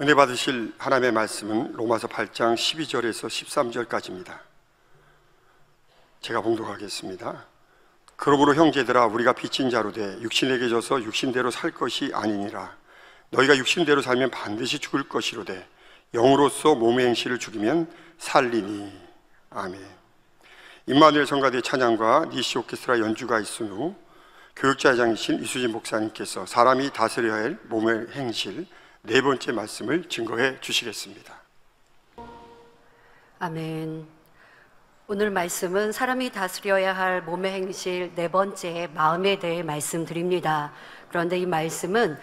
은혜 받으실 하나님의 말씀은 로마서 8장 12절에서 13절까지입니다. 제가 봉독하겠습니다. 그러므로 형제들아, 우리가 빚진 자로 돼 육신에게 져서 육신대로 살 것이 아니니라. 너희가 육신대로 살면 반드시 죽을 것이로되 영으로서 몸의 행실을 죽이면 살리니. 아멘. 임마누엘 성가대 찬양과 니시 오케스트라 연주가 있은 후 교육자장이신 이수진 목사님께서 사람이 다스려야 할 몸의 행실 네 번째 말씀을 증거해 주시겠습니다. 아멘. 오늘 말씀은 사람이 다스려야 할 몸의 행실 네 번째 마음에 대해 말씀드립니다. 그런데 이 말씀은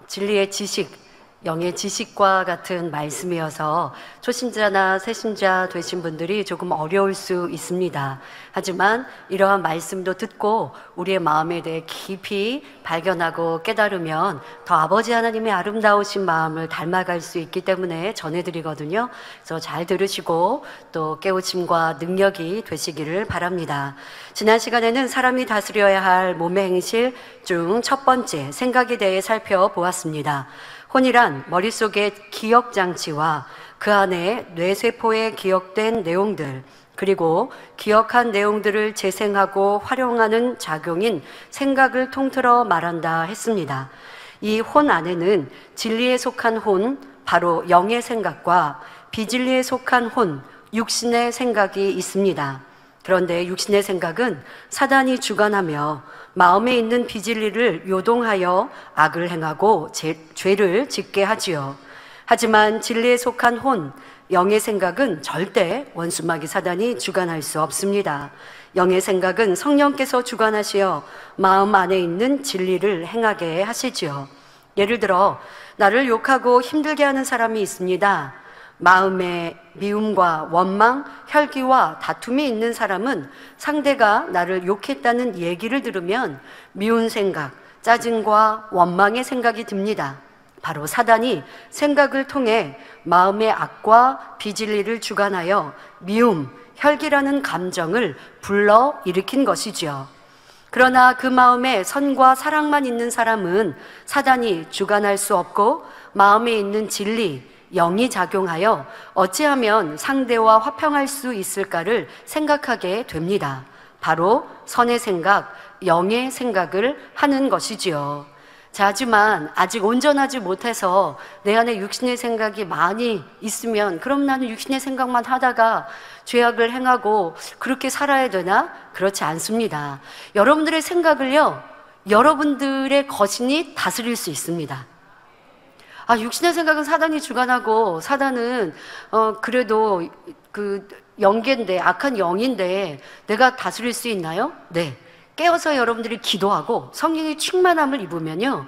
진리의 지식, 영의 지식과 같은 말씀이어서 초신자나 새신자 되신 분들이 조금 어려울 수 있습니다. 하지만 이러한 말씀도 듣고 우리의 마음에 대해 깊이 발견하고 깨달으면 더 아버지 하나님의 아름다우신 마음을 닮아갈 수 있기 때문에 전해드리거든요. 그래서 잘 들으시고 또 깨우침과 능력이 되시기를 바랍니다. 지난 시간에는 사람이 다스려야 할 몸의 행실 중 첫 번째 생각에 대해 살펴보았습니다. 혼이란 머릿속의 기억장치와 그 안에 뇌세포에 기억된 내용들, 그리고 기억한 내용들을 재생하고 활용하는 작용인 생각을 통틀어 말한다 했습니다. 이 혼 안에는 진리에 속한 혼, 바로 영의 생각과 비진리에 속한 혼, 육신의 생각이 있습니다. 그런데 육신의 생각은 사단이 주관하며 마음에 있는 비진리를 요동하여 악을 행하고 죄를 짓게 하지요. 하지만 진리에 속한 혼, 영의 생각은 절대 원수마귀 사단이 주관할 수 없습니다. 영의 생각은 성령께서 주관하시어 마음 안에 있는 진리를 행하게 하시지요. 예를 들어 나를 욕하고 힘들게 하는 사람이 있습니다. 마음에 미움과 원망, 혈기와 다툼이 있는 사람은 상대가 나를 욕했다는 얘기를 들으면 미운 생각, 짜증과 원망의 생각이 듭니다. 바로 사단이 생각을 통해 마음의 악과 비진리를 주관하여 미움, 혈기라는 감정을 불러 일으킨 것이지요. 그러나 그 마음에 선과 사랑만 있는 사람은 사단이 주관할 수 없고 마음에 있는 진리, 영이 작용하여 어찌하면 상대와 화평할 수 있을까를 생각하게 됩니다. 바로 선의 생각, 영의 생각을 하는 것이지요. 자, 하지만 아직 온전하지 못해서 내 안에 육신의 생각이 많이 있으면 그럼 나는 육신의 생각만 하다가 죄악을 행하고 그렇게 살아야 되나? 그렇지 않습니다. 여러분들의 생각을요, 여러분들의 거신이 다스릴 수 있습니다. 육신의 생각은 사단이 주관하고 사단은 그래도 그 영계인데, 악한 영인데 내가 다스릴 수 있나요? 네. 깨어서 여러분들이 기도하고 성령의 충만함을 입으면요,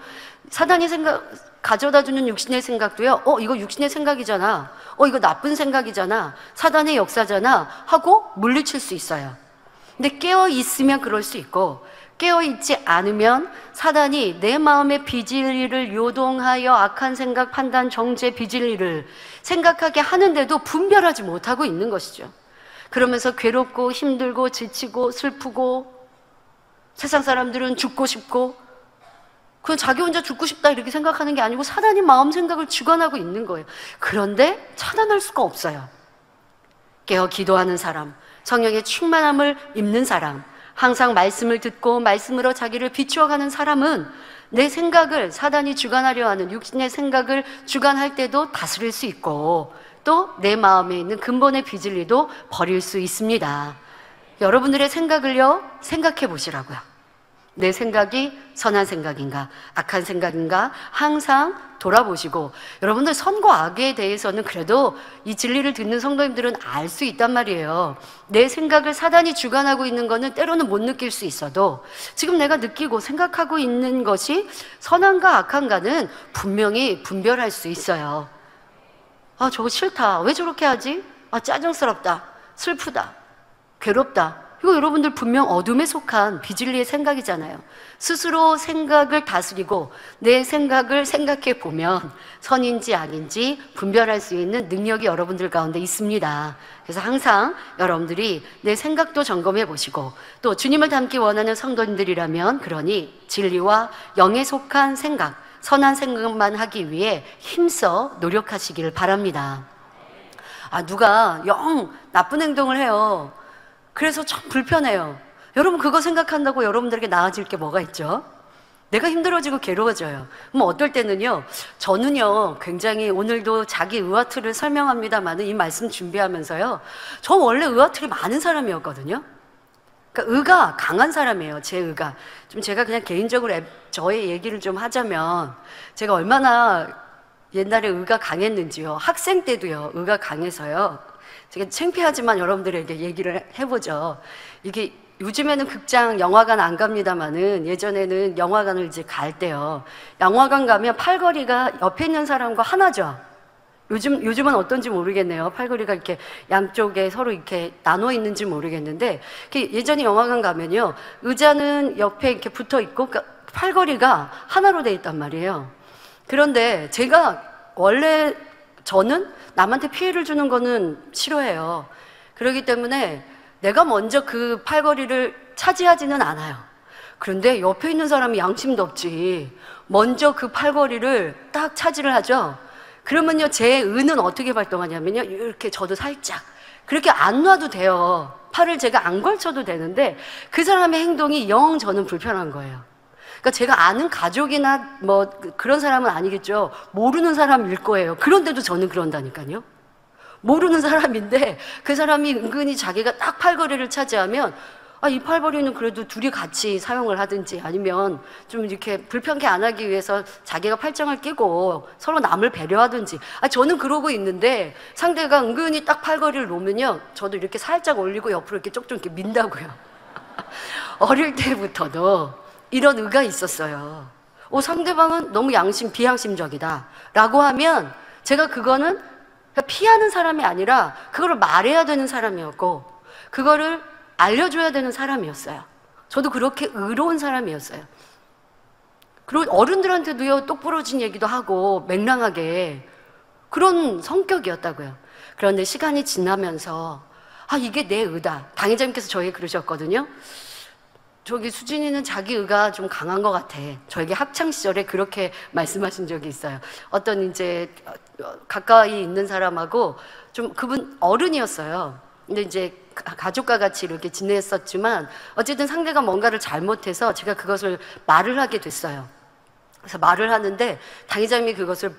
사단이 가져다 주는 육신의 생각도요, 이거 육신의 생각이잖아, 이거 나쁜 생각이잖아, 사단의 역사잖아 하고 물리칠 수 있어요. 근데 깨어 있으면 그럴 수 있고, 깨어있지 않으면 사단이 내 마음의 비진리를 요동하여 악한 생각, 판단, 정죄, 비진리를 생각하게 하는데도 분별하지 못하고 있는 것이죠. 그러면서 괴롭고 힘들고 지치고 슬프고, 세상 사람들은 죽고 싶고 그냥 자기 혼자 죽고 싶다 이렇게 생각하는 게 아니고 사단이 마음 생각을 주관하고 있는 거예요. 그런데 차단할 수가 없어요. 깨어 기도하는 사람, 성령의 충만함을 입는 사람, 항상 말씀을 듣고 말씀으로 자기를 비추어가는 사람은 내 생각을 사단이 주관하려 하는 육신의 생각을 주관할 때도 다스릴 수 있고 또 내 마음에 있는 근본의 비진리도 버릴 수 있습니다. 여러분들의 생각을요, 생각해 보시라고요. 내 생각이 선한 생각인가, 악한 생각인가 항상 돌아보시고, 여러분들 선과 악에 대해서는 그래도 이 진리를 듣는 성도님들은 알 수 있단 말이에요. 내 생각을 사단이 주관하고 있는 거는 때로는 못 느낄 수 있어도 지금 내가 느끼고 생각하고 있는 것이 선한가 악한가는 분명히 분별할 수 있어요. 저거 싫다, 왜 저렇게 하지? 짜증스럽다, 슬프다, 괴롭다, 이거 여러분들 분명 어둠에 속한 비진리의 생각이잖아요. 스스로 생각을 다스리고 내 생각을 생각해 보면 선인지 악인지 분별할 수 있는 능력이 여러분들 가운데 있습니다. 그래서 항상 여러분들이 내 생각도 점검해 보시고, 또 주님을 닮기 원하는 성도님들이라면 그러니 진리와 영에 속한 생각, 선한 생각만 하기 위해 힘써 노력하시기를 바랍니다. 누가 영 나쁜 행동을 해요. 그래서 참 불편해요. 여러분 그거 생각한다고 여러분들에게 나아질 게 뭐가 있죠? 내가 힘들어지고 괴로워져요. 어떨 때는요, 저는요 굉장히 오늘도 자기 의화틀을 설명합니다만 이 말씀 준비하면서요, 저 원래 의화틀이 많은 사람이었거든요. 그러니까 의가 강한 사람이에요. 제 의가 좀, 제가 그냥 개인적으로 저의 얘기를 좀 하자면, 제가 얼마나 옛날에 의가 강했는지요. 학생 때도요 의가 강해서요, 제가 창피하지만 여러분들에게 얘기를 해보죠. 이게 요즘에는 극장, 영화관 안 갑니다만은 예전에는 영화관을 이제 갈 때요, 영화관 가면 팔걸이가 옆에 있는 사람과 하나죠. 요즘은 어떤지 모르겠네요. 팔걸이가 이렇게 양쪽에 서로 이렇게 나눠 있는지 모르겠는데, 예전에 영화관 가면요, 의자는 옆에 이렇게 붙어 있고, 그러니까 팔걸이가 하나로 돼 있단 말이에요. 그런데 제가 원래 저는 남한테 피해를 주는 거는 싫어해요. 그렇기 때문에 내가 먼저 그 팔걸이를 차지하지는 않아요. 그런데 옆에 있는 사람이 양심도 없지, 먼저 그 팔걸이를 딱 차지를 하죠. 그러면요, 제 의는 어떻게 발동하냐면요, 이렇게 저도 살짝, 그렇게 안 놔도 돼요. 팔을 제가 안 걸쳐도 되는데, 그 사람의 행동이 영 저는 불편한 거예요. 그러니까 제가 아는 가족이나 뭐 그런 사람은 아니겠죠. 모르는 사람일 거예요. 그런데도 저는 그런다니까요. 모르는 사람인데 그 사람이 은근히 자기가 딱 팔걸이를 차지하면, 이 팔걸이는 그래도 둘이 같이 사용을 하든지, 아니면 좀 이렇게 불편하게 안 하기 위해서 자기가 팔짱을 끼고 서로 남을 배려하든지, 저는 그러고 있는데 상대가 은근히 딱 팔걸이를 놓으면요, 저도 이렇게 살짝 올리고 옆으로 이렇게 쪽쪽 이렇게 민다고요. 어릴 때부터도 이런 의가 있었어요. 상대방은 너무 비양심적이다 라고 하면, 제가 그거는 피하는 사람이 아니라 그거를 말해야 되는 사람이었고, 그거를 알려줘야 되는 사람이었어요. 저도 그렇게 의로운 사람이었어요. 그리고 어른들한테도요, 똑부러진 얘기도 하고 맹랑하게, 그런 성격이었다고요. 그런데 시간이 지나면서 이게 내 의다. 당회장님께서 저에게 그러셨거든요. 저기 수진이는 자기 의가 좀 강한 것 같아. 저에게 학창 시절에 그렇게 말씀하신 적이 있어요. 어떤 이제 가까이 있는 사람하고, 좀 그분 어른이었어요. 근데 이제 가족과 같이 이렇게 지냈었지만 어쨌든 상대가 뭔가를 잘못해서 제가 그것을 말을 하게 됐어요. 그래서 말을 하는데 당회장님이 그것을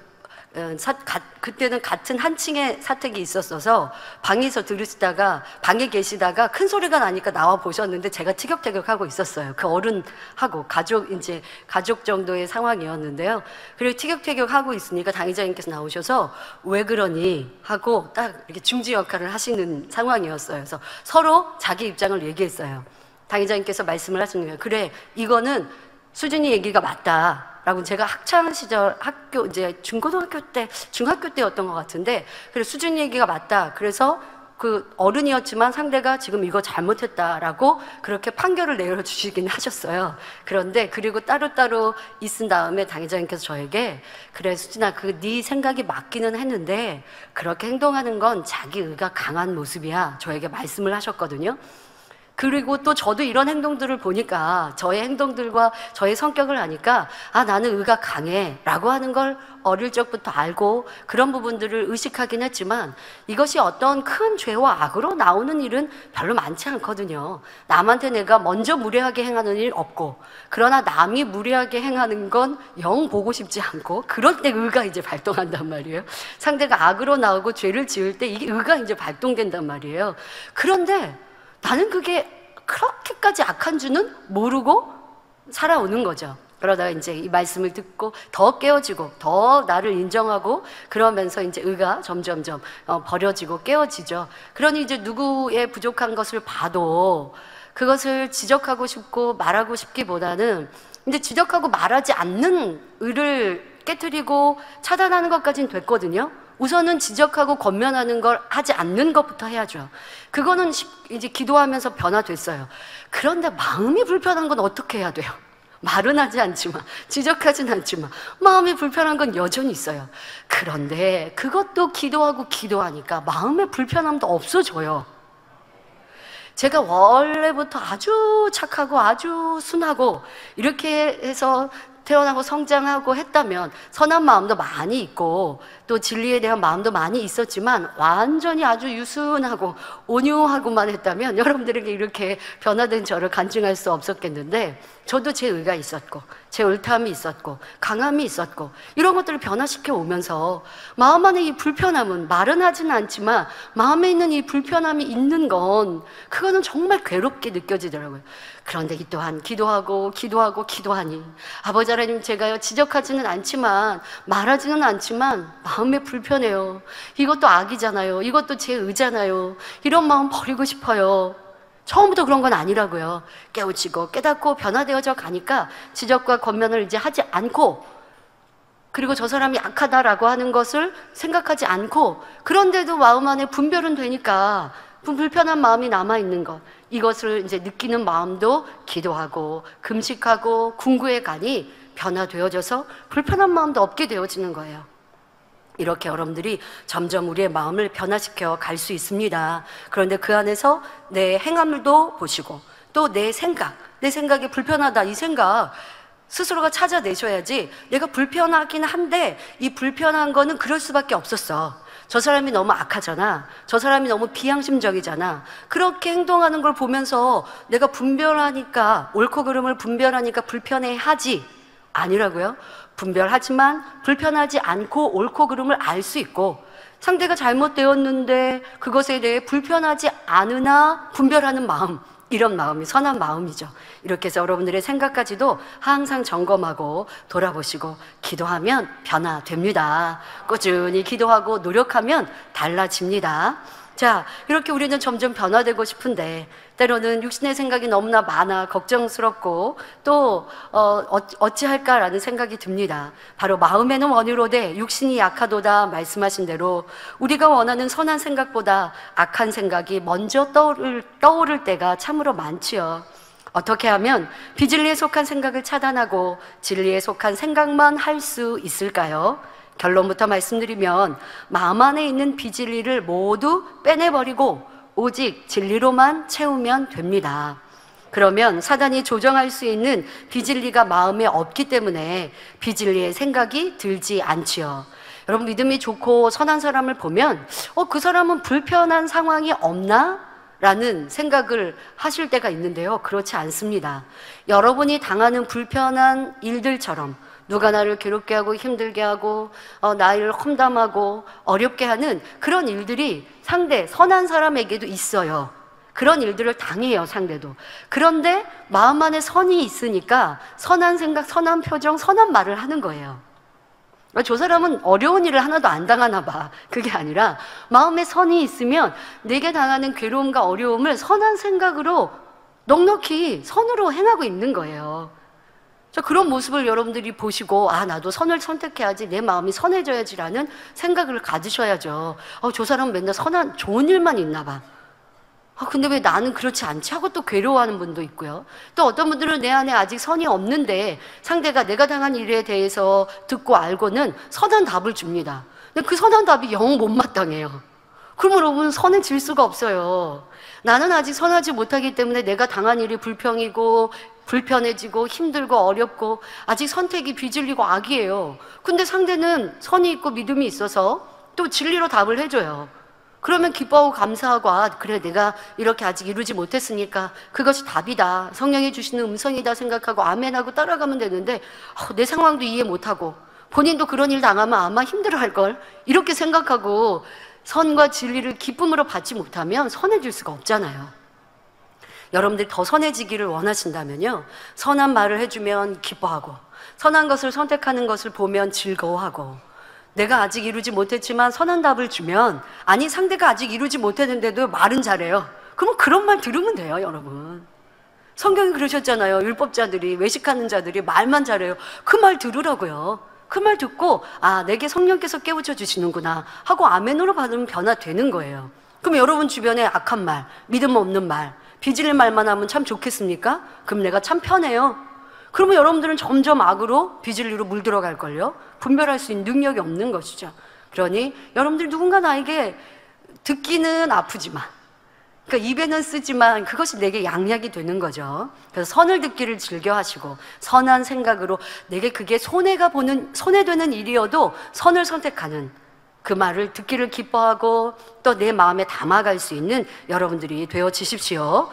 그때는 같은 한 층에 사택이 있었어서 방에서 들으시다가, 방에 계시다가 큰 소리가 나니까 나와 보셨는데 제가 티격태격하고 있었어요. 그 어른하고 가족 정도의 상황이었는데요. 그리고 티격태격하고 있으니까 당회장님께서 나오셔서 왜 그러니 하고 딱 이렇게 중지 역할을 하시는 상황이었어요. 그래서 서로 자기 입장을 얘기했어요. 당회장님께서 말씀을 하시는 거예요. 그래, 이거는 수진이 얘기가 맞다 라고. 제가 학창 시절 학교, 이제 중고등학교 때, 중학교 때였던 것 같은데, 그래, 수준 얘기가 맞다. 그래서 그 어른이었지만 상대가 지금 이거 잘못했다라고 그렇게 판결을 내려주시긴 하셨어요. 그런데 그리고 따로따로 있은 다음에 당회장님께서 저에게, 그래 수진아, 네 생각이 맞기는 했는데 그렇게 행동하는 건 자기 의가 강한 모습이야, 저에게 말씀을 하셨거든요. 그리고 또 저도 이런 행동들을 보니까, 저의 행동들과 저의 성격을 아니까, 나는 의가 강해 라고 하는 걸 어릴 적부터 알고 그런 부분들을 의식하긴 했지만, 이것이 어떤 큰 죄와 악으로 나오는 일은 별로 많지 않거든요. 남한테 내가 먼저 무례하게 행하는 일 없고, 그러나 남이 무례하게 행하는 건 영 보고 싶지 않고, 그럴 때 의가 이제 발동한단 말이에요. 상대가 악으로 나오고 죄를 지을 때 이게 의가 이제 발동된단 말이에요. 그런데 나는 그게 그렇게까지 악한 줄은 모르고 살아오는 거죠. 그러다가 이제 이 말씀을 듣고 더 깨어지고 더 나를 인정하고, 그러면서 이제 의가 점점점 버려지고 깨어지죠. 그러니 이제 누구의 부족한 것을 봐도 그것을 지적하고 싶고 말하고 싶기보다는, 이제 지적하고 말하지 않는 의를 깨트리고 차단하는 것까지는 됐거든요. 우선은 지적하고 권면하는 걸 하지 않는 것부터 해야죠. 그거는 이제 기도하면서 변화됐어요. 그런데 마음이 불편한 건 어떻게 해야 돼요? 말은 하지 않지만, 지적하진 않지만 마음이 불편한 건 여전히 있어요. 그런데 그것도 기도하니까 마음의 불편함도 없어져요. 제가 원래부터 아주 착하고 아주 순하고 이렇게 해서 태어나고 성장하고 했다면 선한 마음도 많이 있고 또 진리에 대한 마음도 많이 있었지만 완전히 아주 유순하고 온유하고만 했다면 여러분들에게 이렇게 변화된 저를 간증할 수 없었겠는데, 저도 제 의가 있었고 제 옳다함이 있었고 강함이 있었고 이런 것들을 변화시켜 오면서 마음 안에 이 불편함은, 말은 하지는 않지만 마음에 있는 이 불편함이 있는 건 그거는 정말 괴롭게 느껴지더라고요. 그런데 이 또한 기도하고 기도하니 아버지 하나님, 제가요 지적하지는 않지만 말하지는 않지만 마음에 불편해요. 이것도 악이잖아요. 이것도 제 의잖아요. 이런 마음 버리고 싶어요. 처음부터 그런 건 아니라고요. 깨우치고 깨닫고 변화되어져 가니까 지적과 권면을 이제 하지 않고, 그리고 저 사람이 악하다라고 하는 것을 생각하지 않고, 그런데도 마음 안에 분별은 되니까 불편한 마음이 남아있는 것, 이것을 이제 느끼는 마음도 기도하고 금식하고 궁구해 가니 변화되어져서 불편한 마음도 없게 되어지는 거예요. 이렇게 여러분들이 점점 우리의 마음을 변화시켜 갈 수 있습니다. 그런데 그 안에서 내 행함도 보시고 또 내 생각이 불편하다, 이 생각 스스로가 찾아내셔야지. 내가 불편하긴 한데 이 불편한 거는 그럴 수밖에 없었어. 저 사람이 너무 악하잖아. 저 사람이 너무 비양심적이잖아. 그렇게 행동하는 걸 보면서 내가 분별하니까, 옳고 그름을 분별하니까 불편해하지 아니라고요. 분별하지만 불편하지 않고 옳고 그름을 알 수 있고, 상대가 잘못되었는데 그것에 대해 불편하지 않으나 분별하는 마음, 이런 마음이 선한 마음이죠. 이렇게 해서 여러분들의 생각까지도 항상 점검하고 돌아보시고 기도하면 변화됩니다. 꾸준히 기도하고 노력하면 달라집니다. 자, 이렇게 우리는 점점 변화되고 싶은데 때로는 육신의 생각이 너무나 많아 걱정스럽고 또 어찌할까라는 생각이 듭니다. 바로 마음에는 원유로되 육신이 약하도다 말씀하신 대로 우리가 원하는 선한 생각보다 악한 생각이 먼저 떠오를 때가 참으로 많지요. 어떻게 하면 비진리에 속한 생각을 차단하고 진리에 속한 생각만 할 수 있을까요? 결론부터 말씀드리면 마음 안에 있는 비진리를 모두 빼내버리고 오직 진리로만 채우면 됩니다. 그러면 사단이 조정할 수 있는 비진리가 마음에 없기 때문에 비진리의 생각이 들지 않지요. 여러분, 믿음이 좋고 선한 사람을 보면 그 사람은 불편한 상황이 없나? 라는 생각을 하실 때가 있는데요, 그렇지 않습니다. 여러분이 당하는 불편한 일들처럼 누가 나를 괴롭게 하고 힘들게 하고 나를 험담하고 어렵게 하는 그런 일들이 상대 선한 사람에게도 있어요. 그런 일들을 당해요, 상대도. 그런데 마음 안에 선이 있으니까 선한 생각, 선한 표정, 선한 말을 하는 거예요. 저 사람은 어려운 일을 하나도 안 당하나 봐. 그게 아니라 마음에 선이 있으면 내게 당하는 괴로움과 어려움을 선한 생각으로 넉넉히 선으로 행하고 있는 거예요. 그런 모습을 여러분들이 보시고 나도 선을 선택해야지, 내 마음이 선해져야지라는 생각을 가지셔야죠. 저 사람은 맨날 선한 좋은 일만 있나 봐. 근데 왜 나는 그렇지 않지? 하고 또 괴로워하는 분도 있고요. 또 어떤 분들은 내 안에 아직 선이 없는데 상대가 내가 당한 일에 대해서 듣고 알고는 선한 답을 줍니다. 근데 그 선한 답이 영 못마땅해요. 그러면 여러분 선해질 수가 없어요. 나는 아직 선하지 못하기 때문에 내가 당한 일이 불평이고 불편해지고 힘들고 어렵고 아직 선택이 비진리고 악이에요. 근데 상대는 선이 있고 믿음이 있어서 또 진리로 답을 해줘요. 그러면 기뻐하고 감사하고 그래, 내가 이렇게 아직 이루지 못했으니까 그것이 답이다, 성령이 주시는 음성이다 생각하고 아멘하고 따라가면 되는데 내 상황도 이해 못하고 본인도 그런 일 당하면 아마 힘들어할걸, 이렇게 생각하고 선과 진리를 기쁨으로 받지 못하면 선해질 수가 없잖아요. 여러분들이 더 선해지기를 원하신다면요, 선한 말을 해주면 기뻐하고 선한 것을 선택하는 것을 보면 즐거워하고, 내가 아직 이루지 못했지만 선한 답을 주면 상대가 아직 이루지 못했는데도 말은 잘해요. 그러면 그런 말 들으면 돼요, 여러분. 성경이 그러셨잖아요. 율법자들이, 외식하는 자들이 말만 잘해요. 그 말 들으라고요. 그 말 듣고 내게 성령께서 깨우쳐 주시는구나 하고 아멘으로 받으면 변화되는 거예요. 그럼 여러분 주변에 악한 말, 믿음 없는 말, 비질릴 말만 하면 참 좋겠습니까? 그럼 내가 참 편해요. 그러면 여러분들은 점점 악으로 비진리로 물들어갈걸요. 분별할 수 있는 능력이 없는 것이죠. 그러니 여러분들 누군가 나에게 듣기는 아프지만 그러니까 입에는 쓰지만 그것이 내게 양약이 되는 거죠. 그래서 선을 듣기를 즐겨 하시고 선한 생각으로 내게 그게 손해되는 일이어도 선을 선택하는 그 말을 듣기를 기뻐하고 또 내 마음에 담아갈 수 있는 여러분들이 되어지십시오.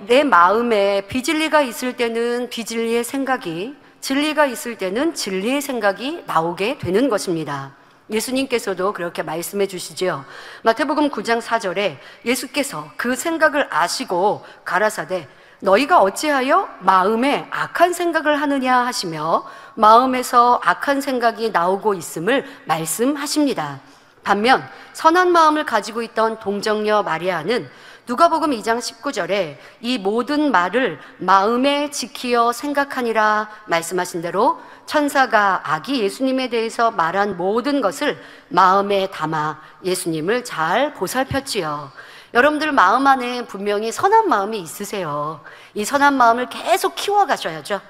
내 마음에 비진리가 있을 때는 비진리의 생각이, 진리가 있을 때는 진리의 생각이 나오게 되는 것입니다. 예수님께서도 그렇게 말씀해 주시죠. 마태복음 9장 4절에 예수께서 그 생각을 아시고 가라사대 너희가 어찌하여 마음에 악한 생각을 하느냐 하시며 마음에서 악한 생각이 나오고 있음을 말씀하십니다. 반면 선한 마음을 가지고 있던 동정녀 마리아는 누가복음 2장 19절에 이 모든 말을 마음에 지키어 생각하니라 말씀하신 대로 천사가 아기 예수님에 대해서 말한 모든 것을 마음에 담아 예수님을 잘 보살폈지요. 여러분들 마음 안에 분명히 선한 마음이 있으세요. 이 선한 마음을 계속 키워가셔야죠.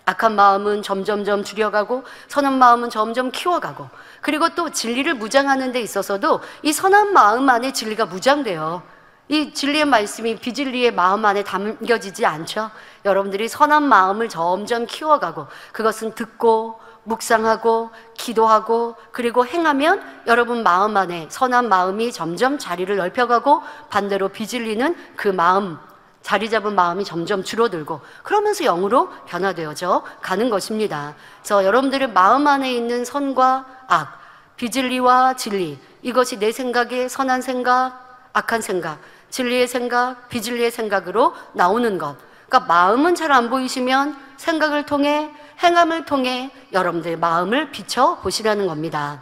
악한 마음은 점점점 줄여가고 선한 마음은 점점 키워가고, 그리고 또 진리를 무장하는 데 있어서도 이 선한 마음 안에 진리가 무장돼요. 이 진리의 말씀이 비진리의 마음 안에 담겨지지 않죠. 여러분들이 선한 마음을 점점 키워가고 그것은 듣고 묵상하고 기도하고 그리고 행하면 여러분 마음 안에 선한 마음이 점점 자리를 넓혀가고 반대로 비진리는 그 마음, 자리 잡은 마음이 점점 줄어들고 그러면서 영으로 변화되어져 가는 것입니다. 그래서 여러분들의 마음 안에 있는 선과 악, 비진리와 진리, 이것이 내 생각의 선한 생각, 악한 생각, 진리의 생각, 비진리의 생각으로 나오는 것. 그러니까 마음은 잘 안 보이시면 생각을 통해, 행함을 통해 여러분들의 마음을 비춰보시라는 겁니다.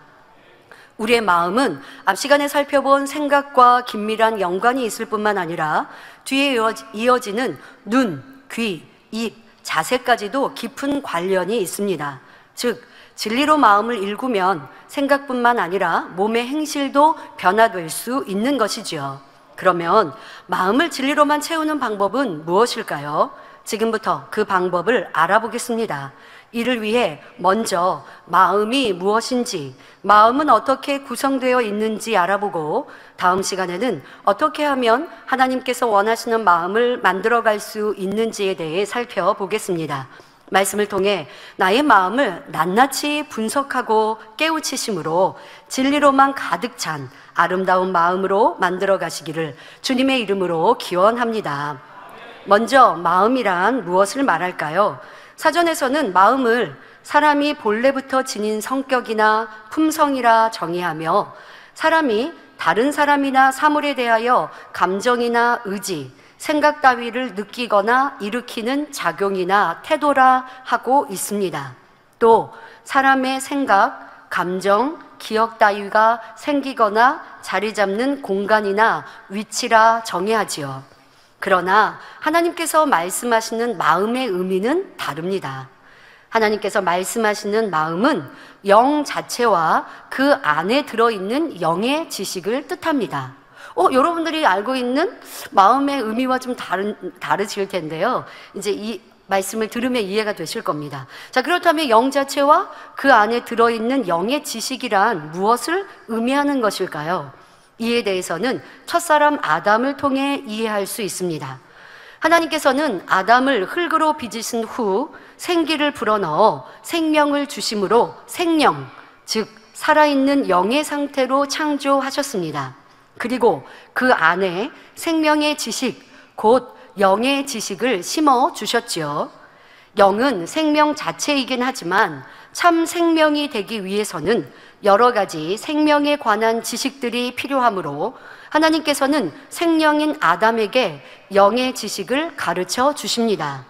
우리의 마음은 앞 시간에 살펴본 생각과 긴밀한 연관이 있을 뿐만 아니라 뒤에 이어지는 눈, 귀, 입, 자세까지도 깊은 관련이 있습니다. 즉, 진리로 마음을 일구면 생각뿐만 아니라 몸의 행실도 변화될 수 있는 것이지요. 그러면 마음을 진리로만 채우는 방법은 무엇일까요? 지금부터 그 방법을 알아보겠습니다. 이를 위해 먼저 마음이 무엇인지, 마음은 어떻게 구성되어 있는지 알아보고 다음 시간에는 어떻게 하면 하나님께서 원하시는 마음을 만들어갈 수 있는지에 대해 살펴보겠습니다. 말씀을 통해 나의 마음을 낱낱이 분석하고 깨우치심으로 진리로만 가득 찬 아름다운 마음으로 만들어 가시기를 주님의 이름으로 기원합니다. 먼저 마음이란 무엇을 말할까요? 사전에서는 마음을 사람이 본래부터 지닌 성격이나 품성이라 정의하며 사람이 다른 사람이나 사물에 대하여 감정이나 의지, 생각 따위를 느끼거나 일으키는 작용이나 태도라 하고 있습니다. 또 사람의 생각, 감정, 기억 따위가 생기거나 자리 잡는 공간이나 위치라 정의하지요. 그러나 하나님께서 말씀하시는 마음의 의미는 다릅니다. 하나님께서 말씀하시는 마음은 영 자체와 그 안에 들어있는 영의 지식을 뜻합니다. 여러분들이 알고 있는 마음의 의미와 좀 다르실 텐데요. 이제 이 말씀을 들으면 이해가 되실 겁니다. 자, 그렇다면 영 자체와 그 안에 들어있는 영의 지식이란 무엇을 의미하는 것일까요? 이에 대해서는 첫사람 아담을 통해 이해할 수 있습니다. 하나님께서는 아담을 흙으로 빚으신 후 생기를 불어넣어 생명을 주심으로 생명, 즉 살아있는 영의 상태로 창조하셨습니다. 그리고 그 안에 생명의 지식, 곧 영의 지식을 심어 주셨지요. 영은 생명 자체이긴 하지만 참 생명이 되기 위해서는 여러 가지 생명에 관한 지식들이 필요하므로 하나님께서는 생명인 아담에게 영의 지식을 가르쳐 주십니다.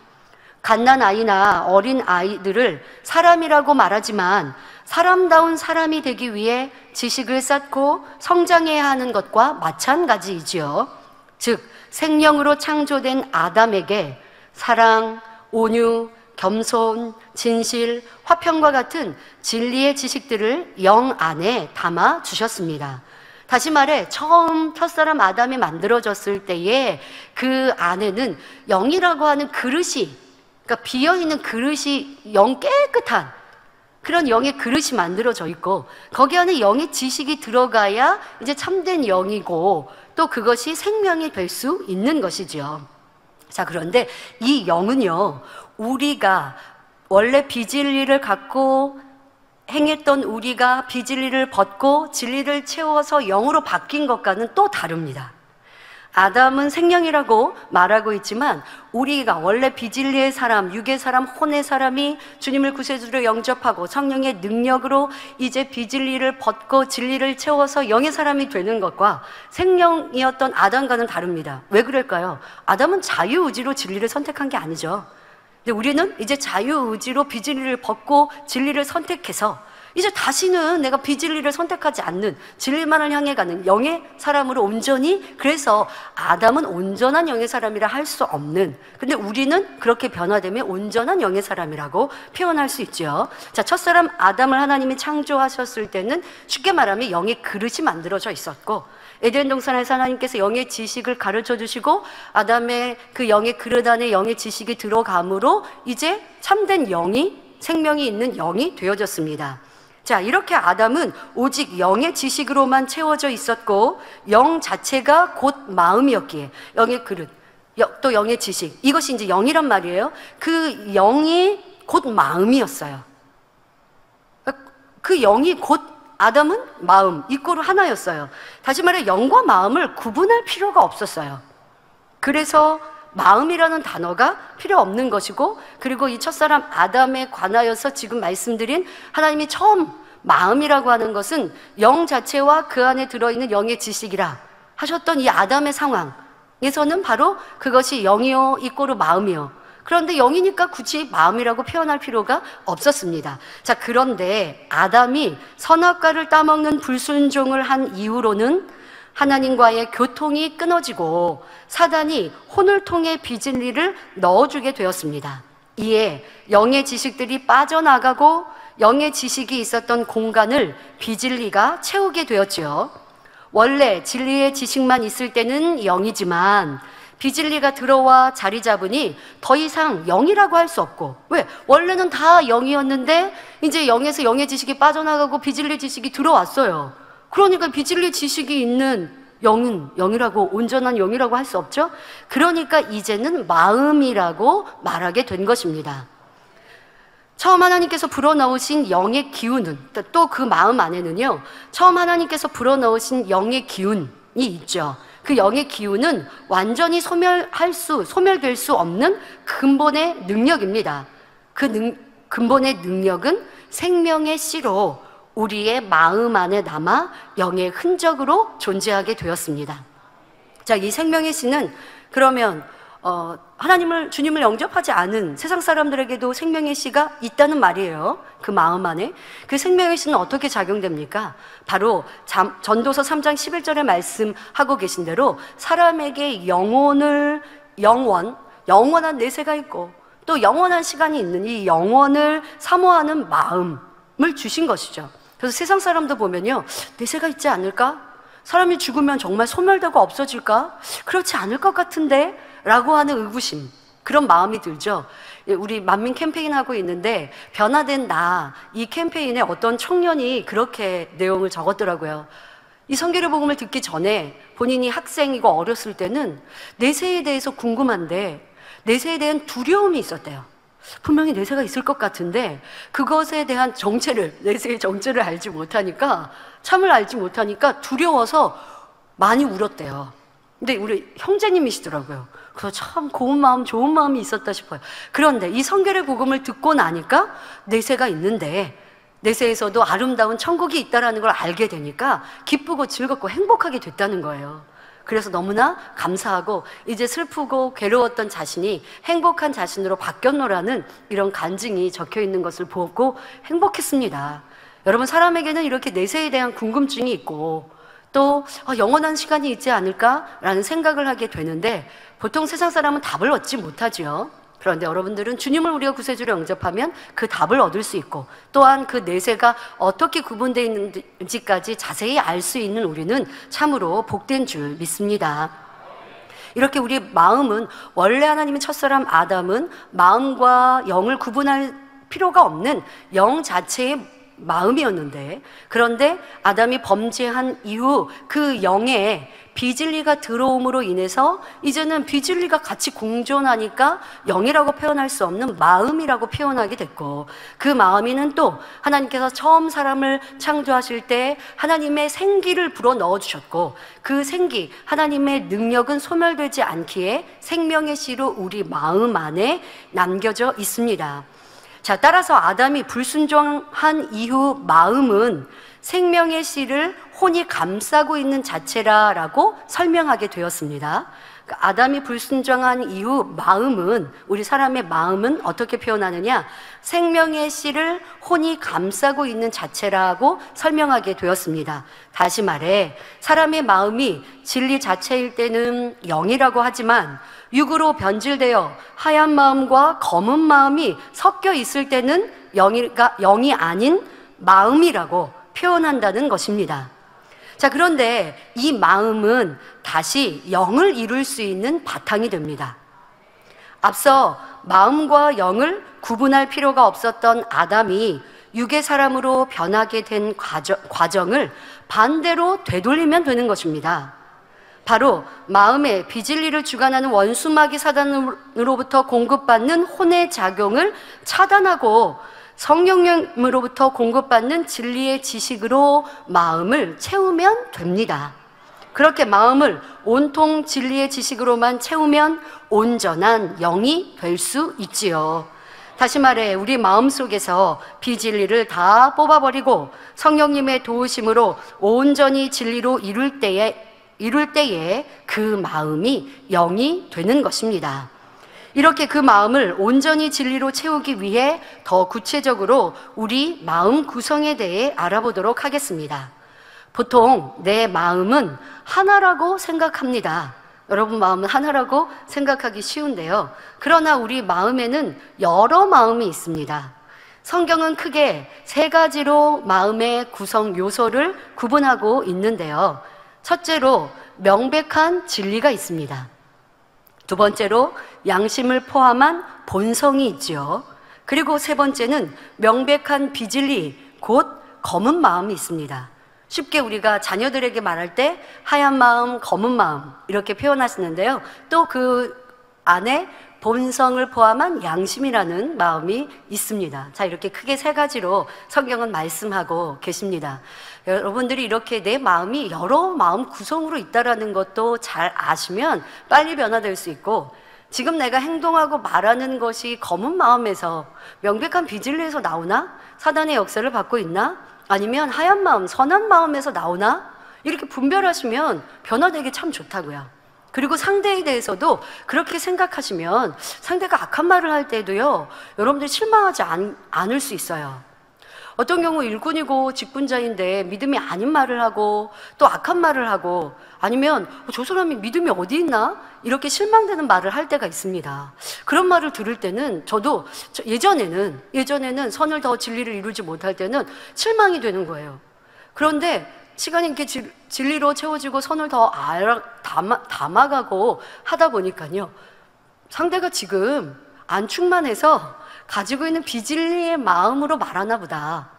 갓난아이나 어린 아이들을 사람이라고 말하지만 사람다운 사람이 되기 위해 지식을 쌓고 성장해야 하는 것과 마찬가지이지요. 즉 생명으로 창조된 아담에게 사랑, 온유, 겸손, 진실, 화평과 같은 진리의 지식들을 영 안에 담아 주셨습니다. 다시 말해 처음 첫사람 아담이 만들어졌을 때에 그 안에는 영이라고 하는 그릇이, 그러니까 비어있는 그릇이 영 깨끗한 그런 영의 그릇이 만들어져 있고 거기 안에 영의 지식이 들어가야 이제 참된 영이고 또 그것이 생명이 될 수 있는 것이지요. 자, 그런데 이 영은요, 우리가 원래 비진리를 갖고 행했던 우리가 비진리를 벗고 진리를 채워서 영으로 바뀐 것과는 또 다릅니다. 아담은 생명이라고 말하고 있지만 우리가 원래 비진리의 사람, 육의 사람, 혼의 사람이 주님을 구세주로 영접하고 성령의 능력으로 이제 비진리를 벗고 진리를 채워서 영의 사람이 되는 것과 생명이었던 아담과는 다릅니다. 왜 그럴까요? 아담은 자유의지로 진리를 선택한 게 아니죠. 근데 우리는 이제 자유의지로 비진리를 벗고 진리를 선택해서 이제 다시는 내가 비진리를 선택하지 않는 진리만을 향해 가는 영의 사람으로 온전히, 그래서 아담은 온전한 영의 사람이라 할 수 없는, 근데 우리는 그렇게 변화되면 온전한 영의 사람이라고 표현할 수 있죠. 자, 첫사람 아담을 하나님이 창조하셨을 때는 쉽게 말하면 영의 그릇이 만들어져 있었고, 에덴 동산에서 하나님께서 영의 지식을 가르쳐 주시고 아담의 그 영의 그릇 안에 영의 지식이 들어감으로 이제 참된 영이, 생명이 있는 영이 되어졌습니다. 자, 이렇게 아담은 오직 영의 지식으로만 채워져 있었고 영 자체가 곧 마음이었기에 영의 그릇, 또 영의 지식, 이것이 이제 영이란 말이에요. 그 영이 곧 마음이었어요. 그 영이 곧 아담은 마음, 이꼬르 하나였어요. 다시 말해 영과 마음을 구분할 필요가 없었어요. 그래서 마음이라는 단어가 필요 없는 것이고, 그리고 이 첫사람 아담에 관하여서 지금 말씀드린 하나님이 처음 마음이라고 하는 것은 영 자체와 그 안에 들어있는 영의 지식이라 하셨던 이 아담의 상황에서는 바로 그것이 영이요 이꼬르 마음이요. 그런데 영이니까 굳이 마음이라고 표현할 필요가 없었습니다. 자, 그런데 아담이 선악과를 따먹는 불순종을 한 이후로는 하나님과의 교통이 끊어지고 사단이 혼을 통해 비진리를 넣어주게 되었습니다. 이에 영의 지식들이 빠져나가고 영의 지식이 있었던 공간을 비진리가 채우게 되었지요. 원래 진리의 지식만 있을 때는 영이지만 비진리가 들어와 자리 잡으니 더 이상 영이라고 할 수 없고, 왜? 원래는 다 영이었는데 이제 영에서 영의 지식이 빠져나가고 비진리 지식이 들어왔어요. 그러니까 비진리 지식이 있는 영은 영이라고, 온전한 영이라고 할 수 없죠. 그러니까 이제는 마음이라고 말하게 된 것입니다. 처음 하나님께서 불어넣으신 영의 기운은, 또 그 마음 안에는요, 처음 하나님께서 불어넣으신 영의 기운이 있죠. 그 영의 기운은 완전히 소멸될 수 없는 근본의 능력입니다. 그 근본의 능력은 생명의 씨로 우리의 마음 안에 남아 영의 흔적으로 존재하게 되었습니다. 자, 이 생명의 씨는 그러면 주님을 영접하지 않은 세상 사람들에게도 생명의 씨가 있다는 말이에요. 그 마음 안에. 그 생명의 씨는 어떻게 작용됩니까? 바로 전도서 3장 11절에 말씀하고 계신 대로 사람에게 영원한 내세가 있고 또 영원한 시간이 있는 이 영원을 사모하는 마음을 주신 것이죠. 그래서 세상 사람도 보면요, 내세가 있지 않을까? 사람이 죽으면 정말 소멸되고 없어질까? 그렇지 않을 것 같은데? 라고 하는 의구심, 그런 마음이 들죠. 우리 만민 캠페인 하고 있는데 변화된 나, 이 캠페인에 어떤 청년이 그렇게 내용을 적었더라고요. 이 성경의 복음을 듣기 전에 본인이 학생이고 어렸을 때는 내세에 대해서 궁금한데 내세에 대한 두려움이 있었대요. 분명히 내세가 있을 것 같은데 그것에 대한 내세의 정체를 알지 못하니까, 참을 알지 못하니까 두려워서 많이 울었대요. 근데 우리 형제님이시더라고요. 그래서 참 고운 마음, 좋은 마음이 있었다 싶어요. 그런데 이 성결의 복음을 듣고 나니까 내세가 있는데 내세에서도 아름다운 천국이 있다는 걸 알게 되니까 기쁘고 즐겁고 행복하게 됐다는 거예요. 그래서 너무나 감사하고 이제 슬프고 괴로웠던 자신이 행복한 자신으로 바뀌었노라는 이런 간증이 적혀 있는 것을 보고 행복했습니다. 여러분, 사람에게는 이렇게 내세에 대한 궁금증이 있고 또 영원한 시간이 있지 않을까라는 생각을 하게 되는데 보통 세상 사람은 답을 얻지 못하죠. 그런데 여러분들은 주님을 우리가 구세주로 영접하면 그 답을 얻을 수 있고 또한 그 내세가 어떻게 구분되어 있는지까지 자세히 알 수 있는 우리는 참으로 복된 줄 믿습니다. 이렇게 우리 마음은, 원래 하나님의 첫사람 아담은 마음과 영을 구분할 필요가 없는 영 자체의 마음이었는데, 그런데 아담이 범죄한 이후 그 영에 비진리가 들어옴으로 인해서 이제는 비진리가 같이 공존하니까 영이라고 표현할 수 없는 마음이라고 표현하게 됐고, 그 마음이는 또 하나님께서 처음 사람을 창조하실 때 하나님의 생기를 불어 넣어주셨고, 그 생기, 하나님의 능력은 소멸되지 않기에 생명의 씨로 우리 마음 안에 남겨져 있습니다. 자, 따라서 아담이 불순종한 이후 마음은 생명의 씨를 혼이 감싸고 있는 자체라고 설명하게 되었습니다. 그러니까 아담이 불순종한 이후 마음은, 우리 사람의 마음은 어떻게 표현하느냐? 생명의 씨를 혼이 감싸고 있는 자체라고 설명하게 되었습니다. 다시 말해, 사람의 마음이 진리 자체일 때는 영이라고 하지만 육으로 변질되어 하얀 마음과 검은 마음이 섞여 있을 때는 영이 아닌 마음이라고 표현한다는 것입니다. 자, 그런데 이 마음은 다시 영을 이룰 수 있는 바탕이 됩니다. 앞서 마음과 영을 구분할 필요가 없었던 아담이 육의 사람으로 변하게 된 과정을 반대로 되돌리면 되는 것입니다. 바로 마음에 비진리를 주관하는 원수마귀 사단으로부터 공급받는 혼의 작용을 차단하고 성령님으로부터 공급받는 진리의 지식으로 마음을 채우면 됩니다. 그렇게 마음을 온통 진리의 지식으로만 채우면 온전한 영이 될 수 있지요. 다시 말해, 우리 마음 속에서 비진리를 다 뽑아버리고 성령님의 도우심으로 온전히 진리로 이룰 때에 그 마음이 영이 되는 것입니다. 이렇게 그 마음을 온전히 진리로 채우기 위해 더 구체적으로 우리 마음 구성에 대해 알아보도록 하겠습니다. 보통 내 마음은 하나라고 생각합니다. 여러분 마음은 하나라고 생각하기 쉬운데요. 그러나 우리 마음에는 여러 마음이 있습니다. 성경은 크게 세 가지로 마음의 구성 요소를 구분하고 있는데요. 첫째로 명백한 진리가 있습니다. 두 번째로 양심을 포함한 본성이 있지요. 그리고 세 번째는 명백한 비진리, 곧 검은 마음이 있습니다. 쉽게 우리가 자녀들에게 말할 때 하얀 마음, 검은 마음 이렇게 표현하시는데요. 또 그 안에 본성을 포함한 양심이라는 마음이 있습니다. 자, 이렇게 크게 세 가지로 성경은 말씀하고 계십니다. 여러분들이 이렇게 내 마음이 여러 마음 구성으로 있다라는 것도 잘 아시면 빨리 변화될 수 있고, 지금 내가 행동하고 말하는 것이 검은 마음에서 명백한 비진리에서 나오나? 사단의 역사를 받고 있나? 아니면 하얀 마음, 선한 마음에서 나오나? 이렇게 분별하시면 변화되기 참 좋다고요. 그리고 상대에 대해서도 그렇게 생각하시면 상대가 악한 말을 할 때도요, 여러분들이 실망하지 않을 수 있어요. 어떤 경우 일꾼이고 직분자인데 믿음이 아닌 말을 하고 또 악한 말을 하고, 아니면 저 사람이 믿음이 어디 있나? 이렇게 실망되는 말을 할 때가 있습니다. 그런 말을 들을 때는 저도 예전에는 선을 더 진리를 이루지 못할 때는 실망이 되는 거예요. 그런데 시간이 이렇게 진리로 채워지고 선을 더 담아가고 하다 보니까요, 상대가 지금 안 충만해서 가지고 있는 비진리의 마음으로 말하나 보다,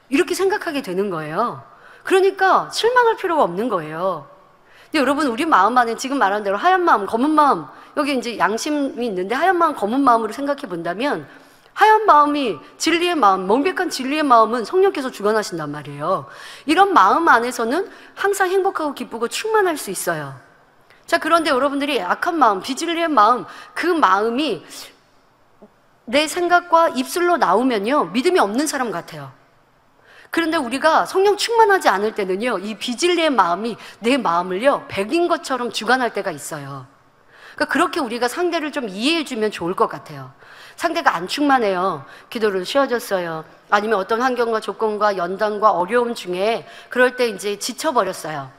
이렇게 생각하게 되는 거예요. 그러니까 실망할 필요가 없는 거예요. 근데 여러분, 우리 마음 안에 지금 말한 대로 하얀 마음, 검은 마음, 여기 이제 양심이 있는데 하얀 마음, 검은 마음으로 생각해 본다면, 하얀 마음이 진리의 마음, 명백한 진리의 마음은 성령께서 주관하신단 말이에요. 이런 마음 안에서는 항상 행복하고 기쁘고 충만할 수 있어요. 자, 그런데 여러분들이 악한 마음, 비진리의 마음, 그 마음이 내 생각과 입술로 나오면요, 믿음이 없는 사람 같아요. 그런데 우리가 성령 충만하지 않을 때는요, 이 비진리의 마음이 내 마음을요, 백인 것처럼 주관할 때가 있어요. 그러니까 그렇게 우리가 상대를 좀 이해해 주면 좋을 것 같아요. 상대가 안 충만해요. 기도를 쉬어졌어요. 아니면 어떤 환경과 조건과 연단과 어려움 중에 그럴 때 이제 지쳐버렸어요.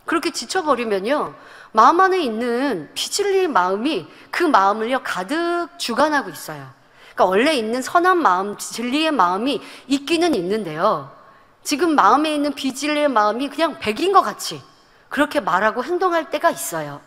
그렇게 지쳐버리면요, 마음 안에 있는 비진리의 마음이 그 마음을요, 가득 주관하고 있어요. 그러니까 원래 있는 선한 마음, 진리의 마음이 있기는 있는데요, 지금 마음에 있는 비진리의 마음이 그냥 백인 것 같이 그렇게 말하고 행동할 때가 있어요.